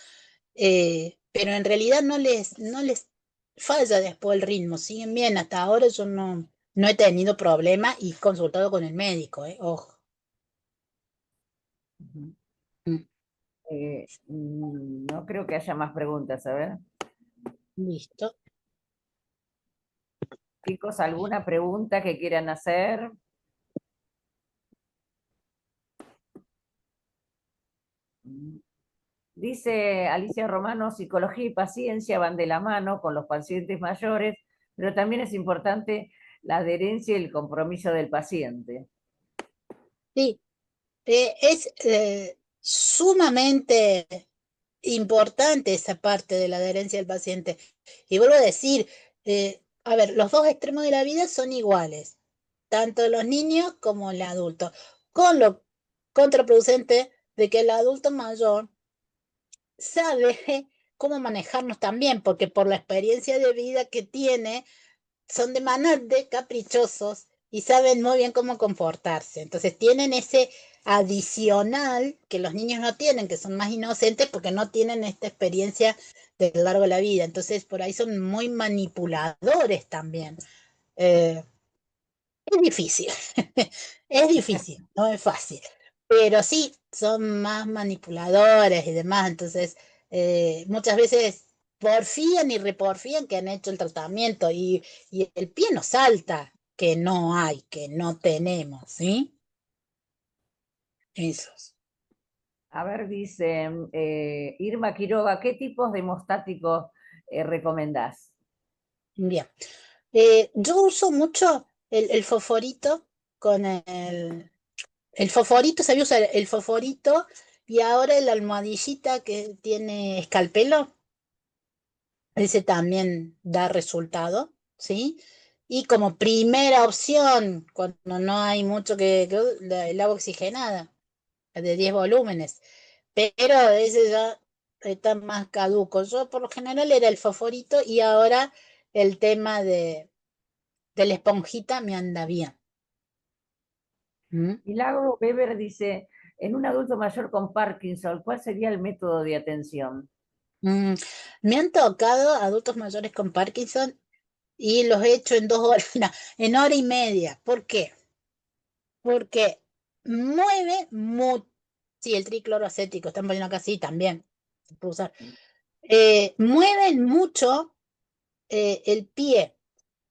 pero en realidad no les falla después el ritmo, siguen bien, hasta ahora yo no he tenido problema y consultado con el médico, ojo. Ujú. Mm, No creo que haya más preguntas, a ver. listo. Chicos, ¿alguna pregunta que quieran hacer? Dice Alicia Romano, psicología y paciencia van de la mano con los pacientes mayores, pero también es importante la adherencia y el compromiso del paciente. Sí, es sumamente importante esa parte de la adherencia del paciente. Y vuelvo a decir, a ver, los dos extremos de la vida son iguales, tanto los niños como el adulto, con lo contraproducente de que el adulto mayor sabe cómo manejarnos también, porque por la experiencia de vida que tiene, son demandantes, caprichosos y saben muy bien cómo comportarse. Entonces tienen ese adicional que los niños no tienen, que son más inocentes porque no tienen esta experiencia de lo largo de la vida. Entonces por ahí son muy manipuladores también. Eh, es difícil, es difícil, no es fácil, pero sí, son más manipuladores y demás, entonces muchas veces porfían y reporfían que han hecho el tratamiento y el pie nos salta que no hay, que no tenemos, ¿sí? Esos. A ver, dice Irma Quiroga, ¿qué tipos de hemostáticos recomendás? Bien. Yo uso mucho el fosforito con el fosforito, sabía usar el fosforito y ahora la almohadillita que tiene escalpelo. Ese también da resultado, ¿sí? Y como primera opción, cuando no hay mucho el agua oxigenada, la de 10 volúmenes, pero ese ya está más caduco. Yo por lo general era el favorito y ahora el tema de la esponjita me anda bien. ¿Mm? Milagro Weber dice, en un adulto mayor con Parkinson, ¿cuál sería el método de atención? Mm, Me han tocado adultos mayores con Parkinson y los he hecho en 2 horas, no, en hora y media. ¿Por qué? Porque mueve mucho Sí, el tricloroacético, están poniendo acá, sí, también se puede usar. Mueven mucho el pie.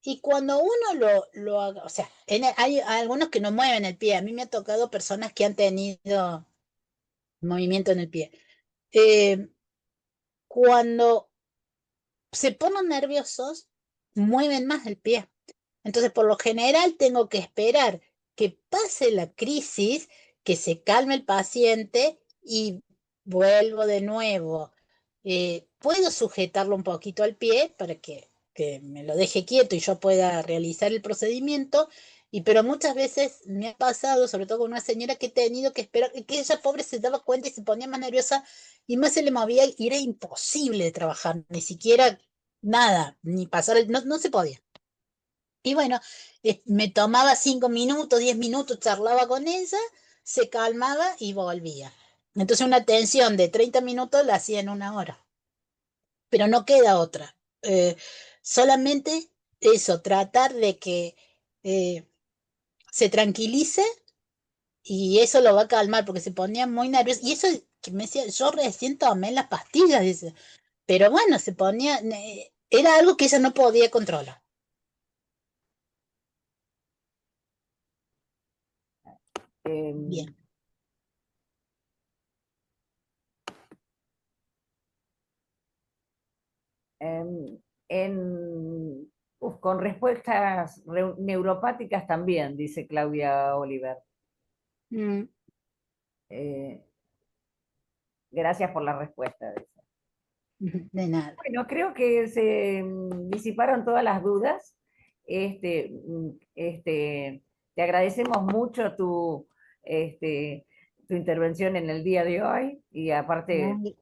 Y cuando uno lo haga, o sea, hay algunos que no mueven el pie. A mí me ha tocado personas que han tenido movimiento en el pie. Eh, Cuando se ponen nerviosos, mueven más el pie. Entonces, por lo general, tengo que esperar que pase la crisis, que se calme el paciente y vuelvo de nuevo. Puedo sujetarlo un poquito al pie para que me lo deje quieto y yo pueda realizar el procedimiento. Pero muchas veces me ha pasado, sobre todo con una señora que he tenido que esperar, que ella pobre se daba cuenta y se ponía más nerviosa y más se le movía y era imposible de trabajar, ni siquiera nada, ni pasar no, no se podía. Y bueno, me tomaba 5 minutos, 10 minutos, charlaba con ella, se calmaba y volvía. Entonces una atención de 30 minutos la hacía en 1 hora, pero no queda otra. Eh, Solamente eso, tratar de que eh, se tranquilice y eso lo va a calmar porque se ponía muy nervioso. Y eso que me decía, yo recién tomé las pastillas, dice, pero bueno, se ponía, era algo que ella no podía controlar. Em, Bien. em, con respuestas neuropáticas también, dice Claudia Oliver. Mm, Eh, Gracias por la respuesta. Dice. de nada. Bueno, creo que se disiparon todas las dudas. Te agradecemos mucho tu intervención en el día de hoy y aparte Ay,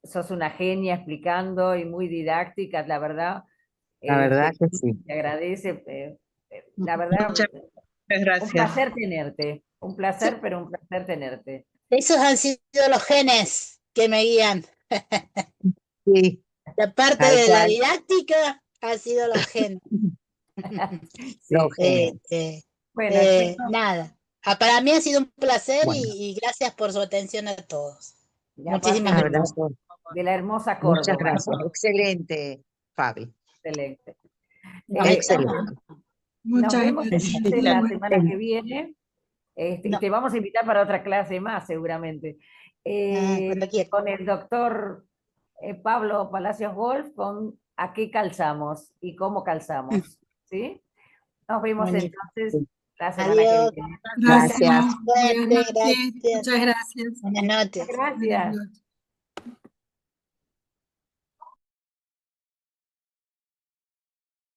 sos una genia explicando y muy didáctica, la verdad. La verdad que sí. Te agradece. La verdad, Muchas, muchas un gracias. placer tenerte. Un placer, pero un placer tenerte. esos han sido los genes que me guían. Sí, La parte tal de la cual. didáctica ha sido los genes. Los Sí. genes. Bueno, chicos, Nada. Para mí ha sido un placer Bueno, y gracias por su atención a todos. y aparte Muchísimas gracias. abrazo. de la hermosa Muchas Córdoba, gracias. ¿no? Excelente, Fabi. Excelente. Nos Excelente. Nos Muchas vemos gracias. entonces Está la muy semana que bien. viene. Y no, te vamos a invitar para otra clase más, seguramente. cuando quiera. Con el doctor Pablo Palacios Wolf, con a qué calzamos y cómo calzamos. ¿Sí? Nos vemos Buenísimo. entonces la semana que Adiós. viene. Gracias. Gracias. Buenas Suerte, noches. gracias. Muchas gracias. Buenas noches. Buenas Gracias. noches.